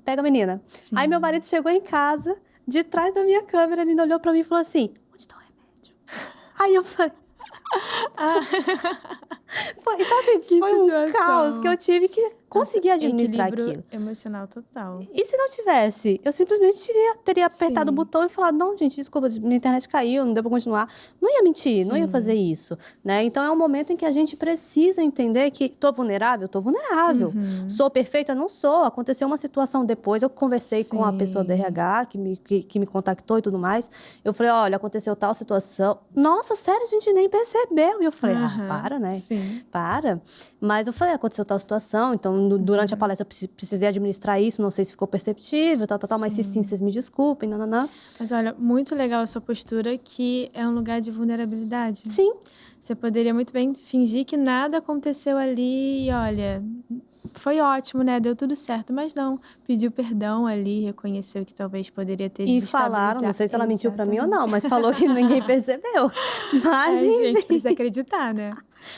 pega a menina. Aí meu marido chegou em casa, de trás da minha câmera, ele olhou pra mim e falou assim, onde tá o remédio? Aí eu falei... Então assim, foi um caos que eu tive que consegui administrar equilíbrio aquilo. emocional total. E se não tivesse? Eu simplesmente teria apertado o Sim. botão e falado, não, gente, desculpa, minha internet caiu, não deu pra continuar. Não ia mentir, não ia Sim. fazer isso, né? Então, é um momento em que a gente precisa entender que tô vulnerável. Sou perfeita? Não sou. Aconteceu uma situação depois, eu conversei com a pessoa do Sim. RH, que me contactou e tudo mais. Eu falei, olha, aconteceu tal situação. Nossa, sério, a gente nem percebeu. E eu falei, para, né? Sim. Para. Mas eu falei, aconteceu tal situação, então durante a palestra eu precisei administrar isso, não sei se ficou perceptível, tal, mas se sim, vocês me desculpem, nananã. Mas olha, muito legal a sua postura, que é um lugar de vulnerabilidade. Sim. Você poderia muito bem fingir que nada aconteceu ali e, olha, foi ótimo, né? Deu tudo certo. Mas não, pediu perdão ali, reconheceu que talvez poderia ter E falaram, não sei se ela mentiu pra mim ou não, Exatamente. mas falou que ninguém percebeu. Mas, É, gente, enfim, precisa acreditar, né?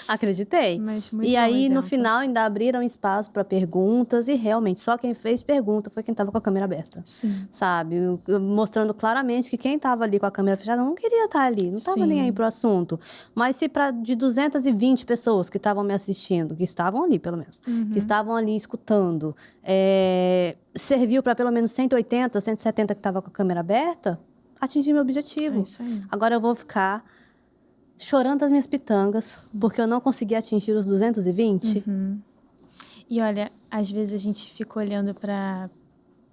acreditei. Mas muito E bom aí, no exemplo. final, ainda abriram espaço pra perguntas e realmente, só quem fez pergunta foi quem tava com a câmera aberta. Sim. Sabe? Mostrando claramente que quem tava ali com a câmera fechada não queria estar ali, não tava nem aí pro assunto. Mas se de 220 pessoas que estavam me assistindo, que estavam ali pelo menos, que estavam ali escutando, serviu para pelo menos 180, 170 que estavam com a câmera aberta, atingi meu objetivo. É isso aí. Agora eu vou ficar chorando as minhas pitangas, porque eu não consegui atingir os 220. E olha, às vezes a gente fica olhando para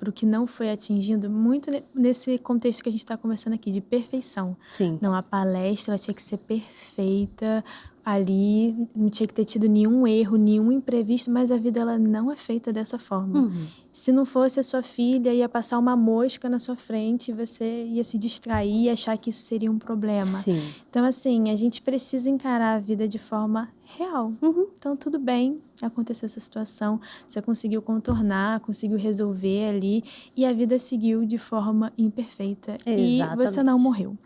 o que não foi atingido, muito nesse contexto que a gente está conversando aqui, de perfeição. Sim. Não, a palestra ela tinha que ser perfeita, ali não tinha que ter tido nenhum erro, nenhum imprevisto, mas a vida ela não é feita dessa forma. Se não fosse a sua filha, ia passar uma mosca na sua frente, você ia se distrair e achar que isso seria um problema. Sim. Então, assim, a gente precisa encarar a vida de forma real. Então, tudo bem, aconteceu essa situação, você conseguiu contornar, conseguiu resolver ali, e a vida seguiu de forma imperfeita. E você não morreu.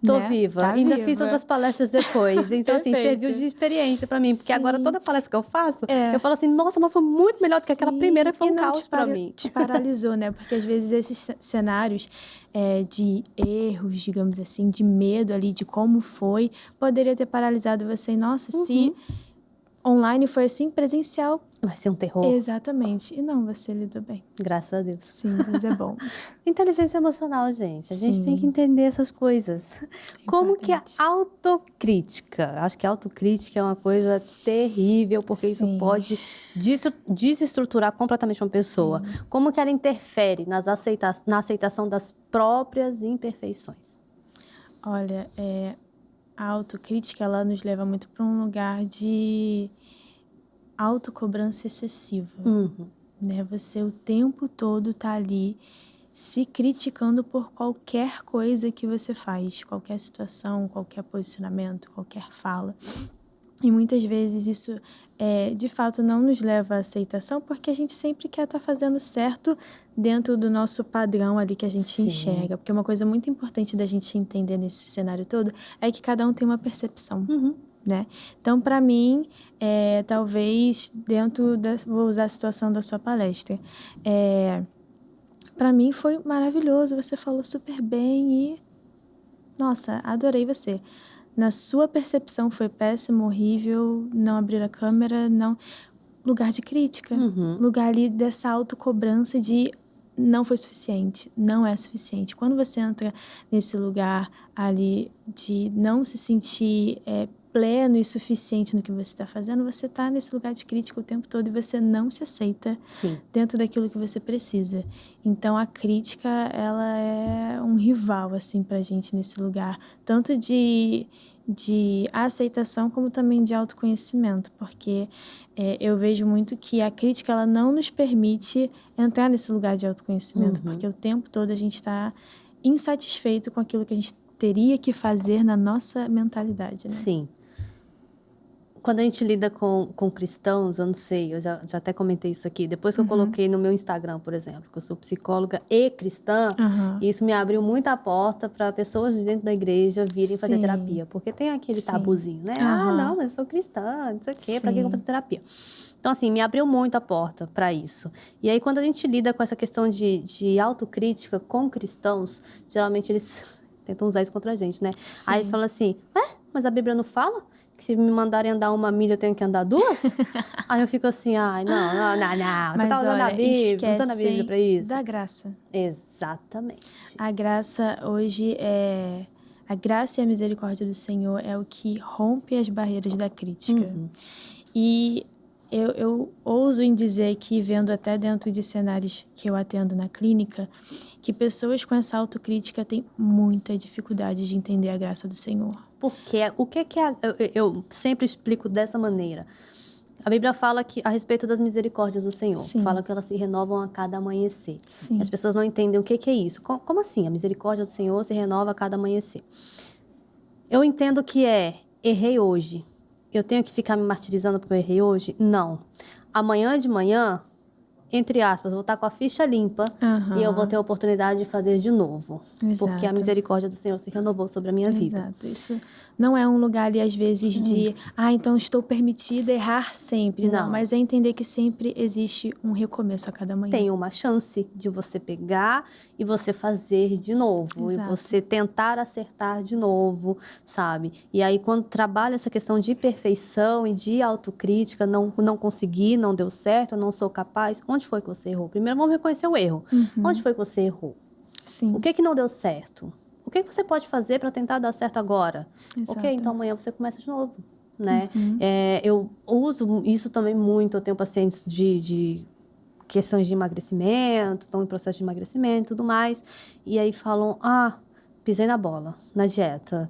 Tô né? viva. Tá Ainda viva. fiz outras palestras depois. Então, assim, Perfeito. serviu de experiência pra mim. Porque Sim. agora, toda palestra que eu faço, É. eu falo assim, nossa, mas foi muito melhor do que aquela Sim. primeira que foi E um não caos pra mim. te paralisou, né? Porque às vezes esses cenários de erros, digamos assim, de medo ali, de como foi, poderia ter paralisado você. E, nossa, se online foi assim, presencial... Vai ser um terror. Exatamente. E não, você lidou bem. Graças a Deus. Sim, mas é bom. Inteligência emocional, gente. A gente Sim. tem que entender essas coisas. Como que a Importante. autocrítica? Acho que a autocrítica é uma coisa terrível, porque isso Sim. pode desestruturar completamente uma pessoa. Como que ela interfere na aceitação das próprias imperfeições? Olha, a autocrítica, ela nos leva muito para um lugar de autocobrança excessiva. Né? Você o tempo todo tá ali se criticando por qualquer coisa que você faz, qualquer situação, qualquer posicionamento, qualquer fala. E muitas vezes isso, de fato, não nos leva à aceitação, porque a gente sempre quer estar fazendo certo dentro do nosso padrão ali que a gente enxerga. Porque uma coisa muito importante da gente entender nesse cenário todo é que cada um tem uma percepção. Né? Então, para mim, talvez vou usar a situação da sua palestra, para mim foi maravilhoso, você falou super bem e, nossa, adorei você. Na sua percepção foi péssimo, horrível, não abrir a câmera, não... Lugar de crítica, lugar ali dessa autocobrança de não foi suficiente, não é suficiente. Quando você entra nesse lugar ali de não se sentir pleno e suficiente no que você está fazendo, você está nesse lugar de crítica o tempo todo e você não se aceita dentro daquilo que você precisa. Então, a crítica, ela é um rival, assim, pra gente nesse lugar. Tanto de aceitação, como também de autoconhecimento. Porque eu vejo muito que a crítica, ela não nos permite entrar nesse lugar de autoconhecimento. Porque o tempo todo a gente está insatisfeito com aquilo que a gente teria que fazer na nossa mentalidade, né? Sim. Quando a gente lida com cristãos, eu não sei, eu já até comentei isso aqui, depois que eu coloquei no meu Instagram, por exemplo, que eu sou psicóloga e cristã, isso me abriu muita porta para pessoas de dentro da igreja virem fazer terapia, porque tem aquele tabuzinho, né? Ah, não, mas eu sou cristã, não sei o quê, para que eu vou fazer terapia? Então, assim, me abriu muito a porta para isso. E aí, quando a gente lida com essa questão de autocrítica com cristãos, geralmente eles tentam usar isso contra a gente, né? Aí eles falam assim, mas a Bíblia não fala Que se me mandarem andar 1 milha, eu tenho que andar 2? Aí eu fico assim, ai, não. Você Mas tá usando a olha, Bíblia, usando a Bíblia pra isso? da graça. Exatamente. A graça hoje é... A graça e a misericórdia do Senhor é o que rompe as barreiras da crítica. E eu ouso em dizer que, vendo até dentro de cenários que eu atendo na clínica, que pessoas com essa autocrítica têm muita dificuldade de entender a graça do Senhor. Porque o que é... Eu sempre explico dessa maneira. A Bíblia fala que, a respeito das misericórdias do Senhor. Sim. Fala que elas se renovam a cada amanhecer. Sim. As pessoas não entendem o que é isso. Como assim? A misericórdia do Senhor se renova a cada amanhecer. Eu entendo que errei hoje. Eu tenho que ficar me martirizando porque eu errei hoje? Não. Amanhã de manhã, entre aspas, vou estar com a ficha limpa e eu vou ter a oportunidade de fazer de novo. Exato. Porque a misericórdia do Senhor se renovou sobre a minha vida. Exato. Isso não é um lugar ali, às vezes, de... então estou permitida errar sempre. Não, mas é entender que sempre existe um recomeço a cada manhã. Tem uma chance de você pegar e você fazer de novo. Exato. E você tentar acertar de novo, sabe? E aí, quando trabalha essa questão de perfeição e de autocrítica, não consegui, não deu certo, eu não sou capaz. Onde foi que você errou? Primeiro, vamos reconhecer o erro. Onde foi que você errou? Sim. O que não deu certo? O que você pode fazer para tentar dar certo agora? Exato. Ok, então amanhã você começa de novo, né? Eu uso isso também muito. Eu tenho pacientes de questões de emagrecimento, estão em processo de emagrecimento e tudo mais. E aí falam, pisei na bola, na dieta.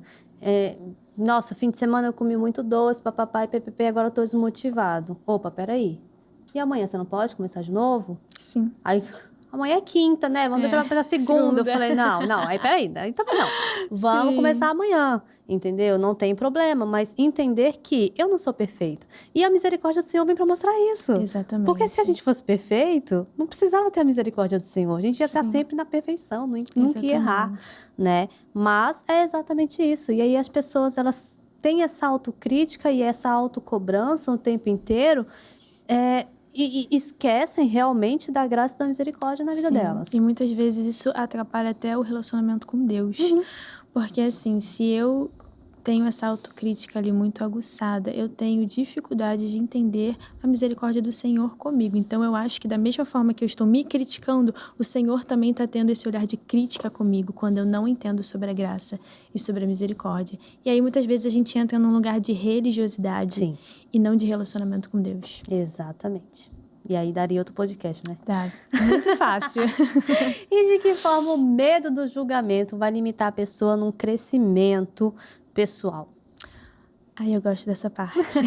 Nossa, fim de semana eu comi muito doce, papapá e ppp, agora eu tô desmotivado. Opa, peraí. E amanhã você não pode começar de novo? Sim. Aí, amanhã é quinta, né? Vamos deixar pra pegar segunda. Eu falei, não, aí peraí, aí também não. Vamos começar amanhã, entendeu? Não tem problema, mas entender que eu não sou perfeita. E a misericórdia do Senhor vem pra mostrar isso. Exatamente. Porque se a gente fosse perfeito, não precisava ter a misericórdia do Senhor. A gente ia estar sempre na perfeição, nunca ia errar, né? Mas é exatamente isso. E aí as pessoas, elas têm essa autocrítica e essa autocobrança o tempo inteiro, e esquecem realmente da graça e da misericórdia na vida delas. E muitas vezes isso atrapalha até o relacionamento com Deus. Porque assim, se eu tenho essa autocrítica ali muito aguçada, eu tenho dificuldade de entender a misericórdia do Senhor comigo. Então eu acho que da mesma forma que eu estou me criticando, o Senhor também está tendo esse olhar de crítica comigo, quando eu não entendo sobre a graça e sobre a misericórdia. E aí muitas vezes a gente entra num lugar de religiosidade e não de relacionamento com Deus. Exatamente. E aí daria outro podcast, né? Dá. Muito fácil. E de que forma o medo do julgamento vai limitar a pessoa num crescimento pessoal? Eu gosto dessa parte.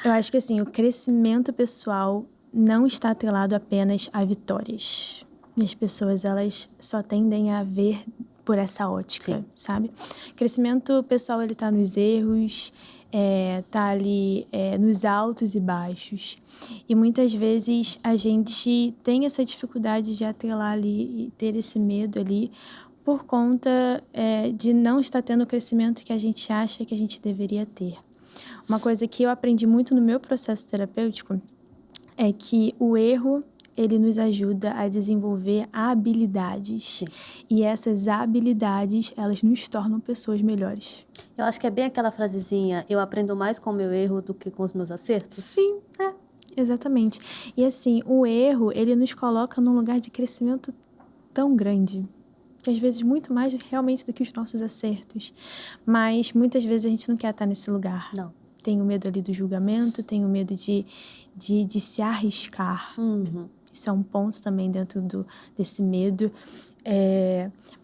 Eu acho que assim, o crescimento pessoal não está atrelado apenas a vitórias. E as pessoas, elas só tendem a ver por essa ótica, sabe? Crescimento pessoal, ele tá nos erros, tá ali nos altos e baixos. E muitas vezes a gente tem essa dificuldade de atrelar ali e ter esse medo ali por conta de não estar tendo o crescimento que a gente acha que a gente deveria ter. Uma coisa que eu aprendi muito no meu processo terapêutico é que o erro, ele nos ajuda a desenvolver habilidades. E essas habilidades, elas nos tornam pessoas melhores. Eu acho que é bem aquela frasezinha, eu aprendo mais com o meu erro do que com os meus acertos. Sim, exatamente. E assim, o erro, ele nos coloca num lugar de crescimento tão grande, que às vezes muito mais realmente do que os nossos acertos. Mas muitas vezes a gente não quer estar nesse lugar. Não. Tenho medo ali do julgamento, tenho medo de se arriscar. Isso é um ponto também dentro desse medo.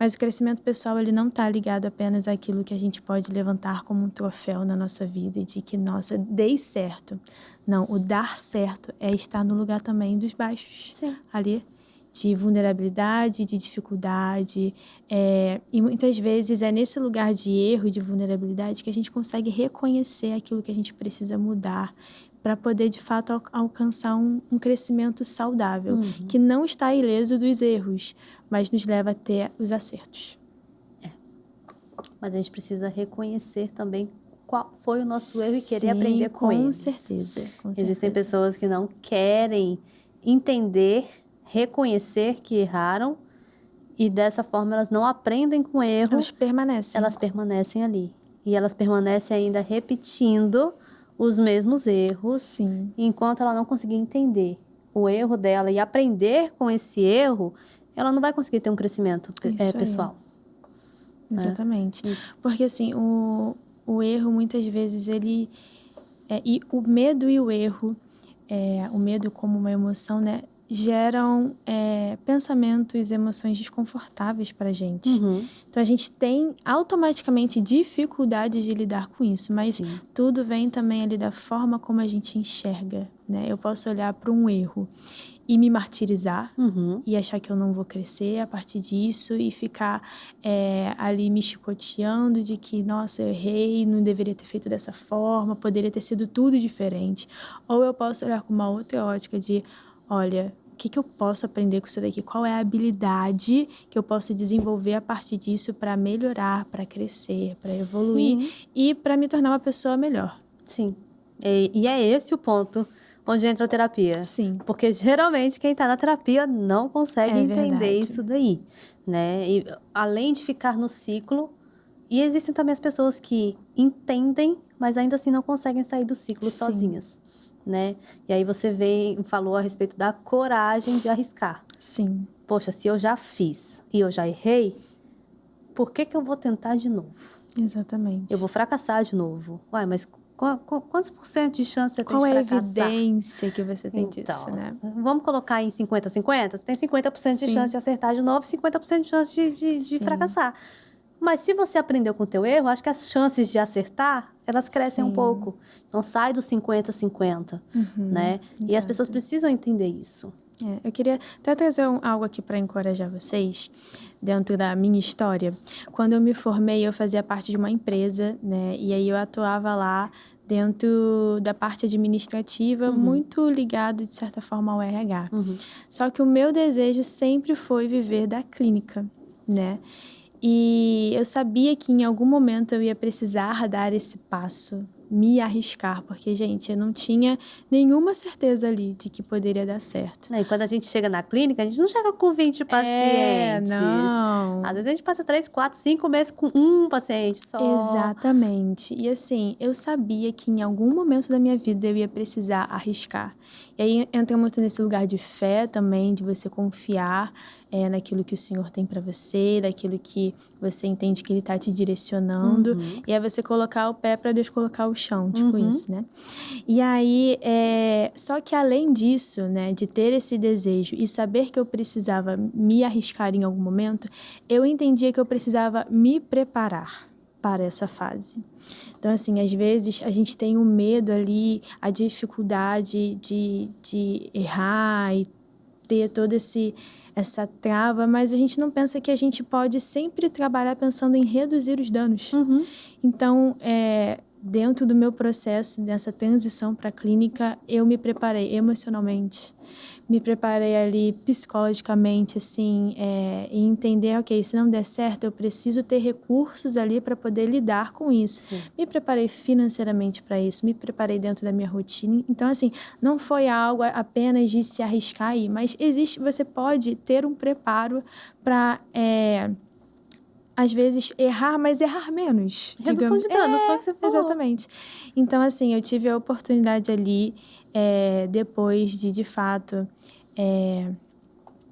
Mas o crescimento pessoal, ele não está ligado apenas àquilo que a gente pode levantar como um troféu na nossa vida e de que, nossa, dei certo. Não, o dar certo é estar no lugar também dos baixos. Ali, de vulnerabilidade, de dificuldade. E muitas vezes é nesse lugar de erro, de vulnerabilidade, que a gente consegue reconhecer aquilo que a gente precisa mudar para poder, de fato, alcançar um crescimento saudável, que não está ileso dos erros, mas nos leva a ter os acertos. Mas a gente precisa reconhecer também qual foi o nosso erro e querer aprender com ele. Com certeza. Existem pessoas que não querem entender, reconhecer que erraram e dessa forma elas não aprendem com o erro. Elas permanecem. Elas permanecem ali. e elas permanecem ainda repetindo os mesmos erros, Sim, enquanto ela não conseguir entender o erro dela e aprender com esse erro, ela não vai conseguir ter um crescimento isso aí. pessoal. Exatamente. E- Porque, assim, o erro, muitas vezes, ele... e o medo e o erro, o medo como uma emoção, né? Geram pensamentos, emoções desconfortáveis para a gente. Uhum, Então, a gente tem automaticamente dificuldade de lidar com isso, mas sim. tudo vem também ali da forma como a gente enxerga, né? Eu posso olhar para um erro e me martirizar Uhum, e achar que eu não vou crescer a partir disso e ficar ali me chicoteando de que, nossa, eu errei, não deveria ter feito dessa forma, poderia ter sido tudo diferente. Ou eu posso olhar com uma outra ótica de, olha, o que eu posso aprender com isso daqui? Qual é a habilidade que eu posso desenvolver a partir disso para melhorar, para crescer, para evoluir sim, e para me tornar uma pessoa melhor? sim. E é esse o ponto onde entra a terapia. Sim, Porque geralmente quem está na terapia não consegue é entender verdade. isso daí, né? E além de ficar no ciclo, e existem também as pessoas que entendem, mas ainda assim não conseguem sair do ciclo Sim, sozinhas, né? E aí você falou a respeito da coragem de arriscar. sim, Poxa, se eu já fiz e eu já errei, por que que eu vou tentar de novo? Eu vou exatamente. fracassar de novo. Uai, mas quantos por cento de chance você tem Qual de é a fracassar? evidência que você tem disso, Então, né? vamos colocar em 50-50? Você tem 50% de chance Sim, de acertar de novo e 50% de chance de sim, fracassar. Mas se você aprendeu com o teu erro, acho que as chances de acertar, elas crescem um sim. pouco. Então, sai do 50-50, Uhum, né? E as pessoas exato. precisam entender isso. Eu queria até trazer algo aqui para encorajar vocês, dentro da minha história. Quando eu me formei, eu fazia parte de uma empresa, né? E aí eu atuava lá dentro da parte administrativa, Uhum, muito ligado, de certa forma, ao RH. uhum, Só que o meu desejo sempre foi viver da clínica, né? E eu sabia que em algum momento eu ia precisar dar esse passo, me arriscar, porque, gente, eu não tinha nenhuma certeza ali de que poderia dar certo. né, e quando a gente chega na clínica, a gente não chega com 20 pacientes. Às Não. vezes a gente passa 3, 4, 5 meses com um paciente só. Exatamente. E assim, eu sabia que em algum momento da minha vida eu ia precisar arriscar. E aí entra muito nesse lugar de fé também, de você confiar naquilo que o Senhor tem para você, daquilo que você entende que Ele está te direcionando. Uhum, E aí você colocar o pé para Deus colocar o chão, tipo uhum, isso, né? E aí, só que além disso, né, de ter esse desejo e saber que eu precisava me arriscar em algum momento, eu entendia que eu precisava me preparar para essa fase. Então, assim, às vezes a gente tem o medo ali, a dificuldade de errar e ter toda essa trava, mas a gente não pensa que a gente pode sempre trabalhar pensando em reduzir os danos. uhum. Então, dentro do meu processo, dessa transição para a clínica, eu me preparei emocionalmente, me preparei ali psicologicamente, assim, e entender, ok, se não der certo, eu preciso ter recursos ali para poder lidar com isso. Sim. Me preparei financeiramente para isso, me preparei dentro da minha rotina. Então, assim, não foi algo apenas de se arriscar aí, mas você pode ter um preparo para às vezes, errar, mas errar menos, Redução digamos. de danos, foi o que você falou. Exatamente. Então, assim, eu tive a oportunidade ali, depois de fato,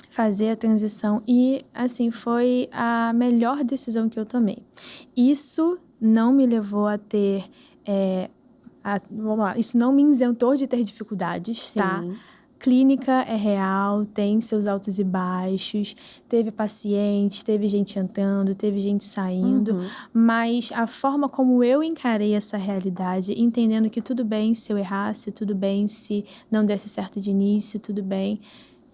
fazer a transição e, assim, foi a melhor decisão que eu tomei. Isso não me levou a ter... vamos lá, isso não me isentou de ter dificuldades, tá? Sim. Clínica é real, tem seus altos e baixos, teve pacientes, teve gente entrando, teve gente saindo, Uhum. mas a forma como eu encarei essa realidade, entendendo que tudo bem se eu errasse, tudo bem se não desse certo de início, tudo bem,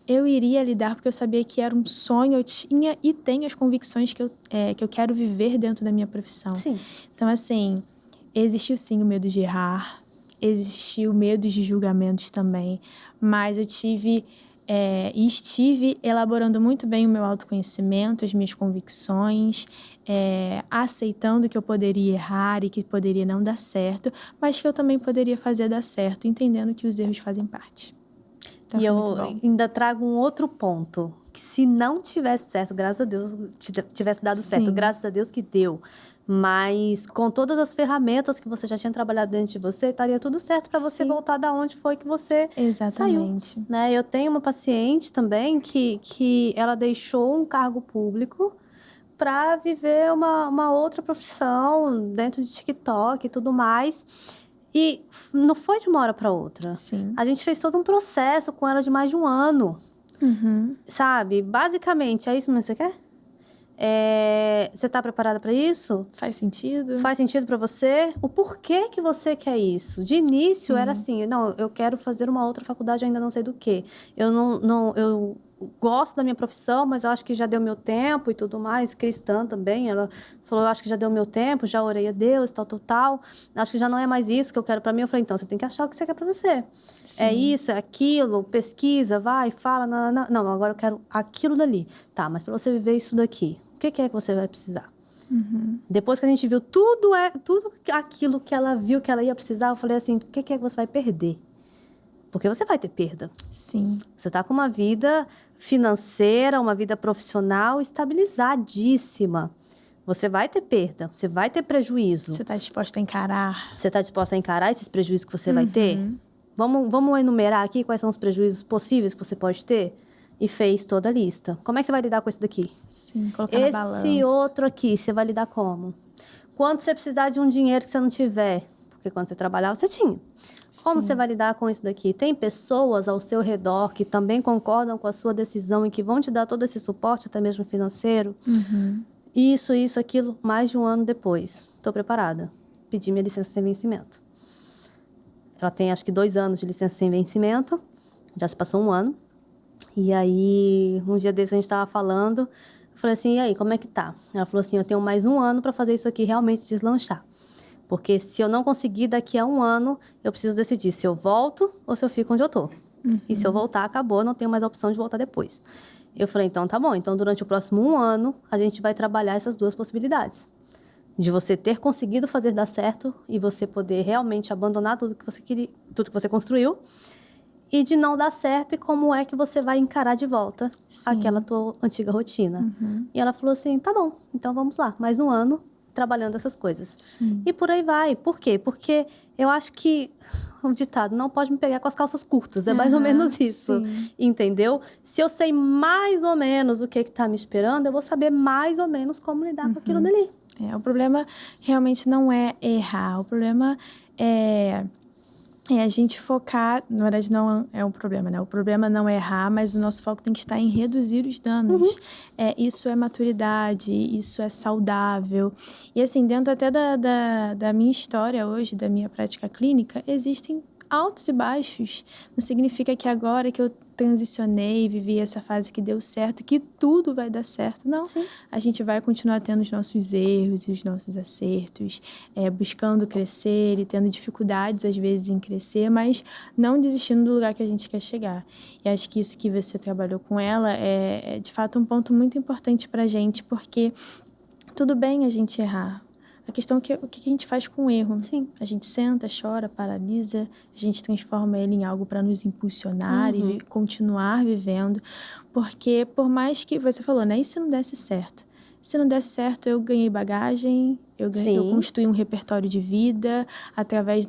eu iria lidar porque eu sabia que era um sonho, eu tinha e tenho as convicções que eu quero viver dentro da minha profissão. Sim. Então, assim, existiu sim o medo de errar, existiu o medo de julgamentos também, mas eu tive e estive elaborando muito bem o meu autoconhecimento, as minhas convicções, aceitando que eu poderia errar e que poderia não dar certo, mas que eu também poderia fazer dar certo, entendendo que os erros fazem parte. Então, E foi eu muito bom. ainda trago um outro ponto, que se não tivesse certo, graças a Deus, tivesse dado certo, Sim, graças a Deus que deu, Mas com todas as ferramentas que você já tinha trabalhado dentro de você, estaria tudo certo para você Sim. voltar da onde foi que você saiu, Exatamente. né? Eu tenho uma paciente também que ela deixou um cargo público para viver uma outra profissão dentro de TikTok e tudo mais. E não foi de uma hora para outra. Sim. A gente fez todo um processo com ela de mais de um ano, Uhum. sabe? Basicamente, é isso mesmo que você quer? Você está preparada para isso? Faz sentido? Faz sentido para você? O porquê que você quer isso? De início Sim. era assim, não, eu quero fazer uma outra faculdade, ainda não sei do quê. Eu gosto da minha profissão, mas eu acho que já deu meu tempo e tudo mais. Cristã também, ela falou, eu acho que já deu meu tempo, já orei a Deus, tal, tal, tal. Acho que já não é mais isso que eu quero para mim. Eu falei, então, você tem que achar o que você quer para você. Sim. É isso, é aquilo, pesquisa, vai, fala, não, agora eu quero aquilo dali. Tá, mas para você viver isso daqui, o que é que você vai precisar? Uhum. Depois que a gente viu tudo aquilo que ela viu que ela ia precisar, eu falei assim, o que é que você vai perder? Porque você vai ter perda. Sim. Você está com uma vida financeira, uma vida profissional estabilizadíssima. Você vai ter perda, você vai ter prejuízo. Você está disposta a encarar? Você está disposta a encarar esses prejuízos que você vai ter? Vamos enumerar aqui quais são os prejuízos possíveis que você pode ter? E fez toda a lista. Como é que você vai lidar com esse daqui? Sim, colocar na balança. Esse outro aqui, você vai lidar como? Quando você precisar de um dinheiro que você não tiver, porque quando você trabalhava, você tinha. Como Sim. você vai lidar com isso daqui? Tem pessoas ao seu redor que também concordam com a sua decisão e que vão te dar todo esse suporte, até mesmo financeiro? Uhum. Isso, aquilo, mais de um ano depois. Estou preparada. Pedi minha licença sem vencimento. Ela tem, acho que 2 anos de licença sem vencimento. Já se passou um ano. E aí, um dia desse a gente estava falando, eu falei assim, e aí, como é que tá? Ela falou assim, eu tenho mais um ano para fazer isso aqui realmente deslanchar. Porque se eu não conseguir daqui a um ano, eu preciso decidir se eu volto ou se eu fico onde eu tô. E se eu voltar, acabou, não tenho mais a opção de voltar depois. Eu falei, então tá bom, então durante o próximo um ano, a gente vai trabalhar essas duas possibilidades. De você ter conseguido fazer dar certo e você poder realmente abandonar tudo que você queria, tudo que você construiu, e de não dar certo e como é que você vai encarar de volta aquela tua antiga rotina. E ela falou assim, tá bom, então vamos lá, mais um ano trabalhando essas coisas. Sim. E por aí vai. Por quê? Porque eu acho que o ditado, não pode me pegar com as calças curtas, é mais ou menos isso, sim. entendeu? Se eu sei mais ou menos o que está me esperando, eu vou saber mais ou menos como lidar com aquilo dali. O problema realmente não é errar, o problema é a gente focar, na verdade não é um problema, né? O problema não é errar, mas o nosso foco tem que estar em reduzir os danos. Isso é maturidade, isso é saudável. E assim, dentro até da minha história hoje, da minha prática clínica, existem altos e baixos. Não significa que agora que eu transicionei, vivi essa fase que deu certo, que tudo vai dar certo. Não. Sim. A gente vai continuar tendo os nossos erros e os nossos acertos, buscando crescer e tendo dificuldades, às vezes, em crescer, mas não desistindo do lugar que a gente quer chegar. E acho que isso que você trabalhou com ela é de fato, um ponto muito importante pra gente, porque tudo bem a gente errar. A questão é o que a gente faz com o erro. Sim. A gente senta, chora, paralisa, a gente transforma ele em algo para nos impulsionar e continuar vivendo. Porque por mais que você falou, né? E se não desse certo? Se não desse certo, eu ganhei bagagem, eu construí um repertório de vida. Através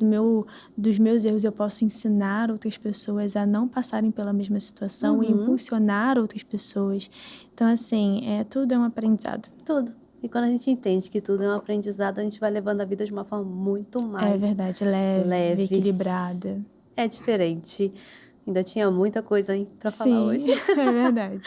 dos meus erros, eu posso ensinar outras pessoas a não passarem pela mesma situação e impulsionar outras pessoas. Então, assim, tudo é um aprendizado. Tudo. E quando a gente entende que tudo é um aprendizado, a gente vai levando a vida de uma forma muito mais... É verdade, leve, equilibrada. É diferente. Ainda tinha muita coisa para falar hoje. É verdade.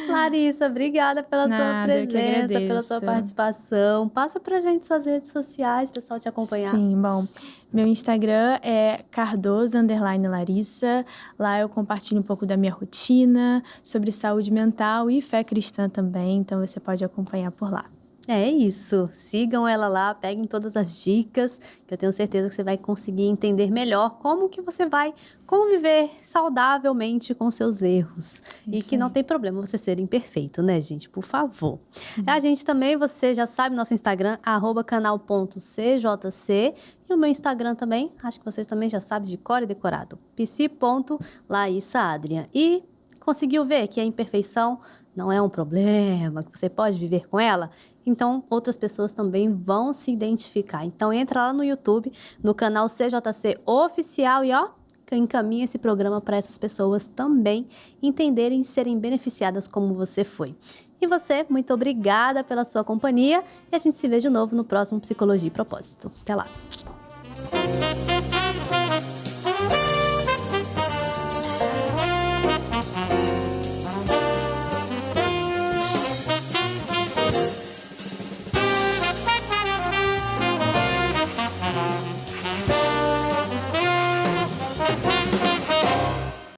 Larissa, obrigada pela sua presença, pela sua participação. Passa pra gente suas redes sociais, o pessoal te acompanhar. Sim, bom, meu Instagram é cardoso_Larissa. Lá eu compartilho um pouco da minha rotina, sobre saúde mental e fé cristã também, então você pode acompanhar por lá. É isso, sigam ela lá, peguem todas as dicas, que eu tenho certeza que você vai conseguir entender melhor como que você vai conviver saudavelmente com seus erros. E que não tem problema você ser imperfeito, né, gente? Por favor. A gente também, você já sabe, nosso Instagram, @canal.cjc, e o meu Instagram também, acho que vocês também já sabem de cor e decorado, psi.laissaadria. E conseguiu ver que a imperfeição não é um problema, que você pode viver com ela, então outras pessoas também vão se identificar. Então entra lá no YouTube, no canal CJC Oficial e encaminha esse programa para essas pessoas também entenderem e serem beneficiadas como você foi. E você, muito obrigada pela sua companhia e a gente se vê de novo no próximo Psicologia e Propósito. Até lá!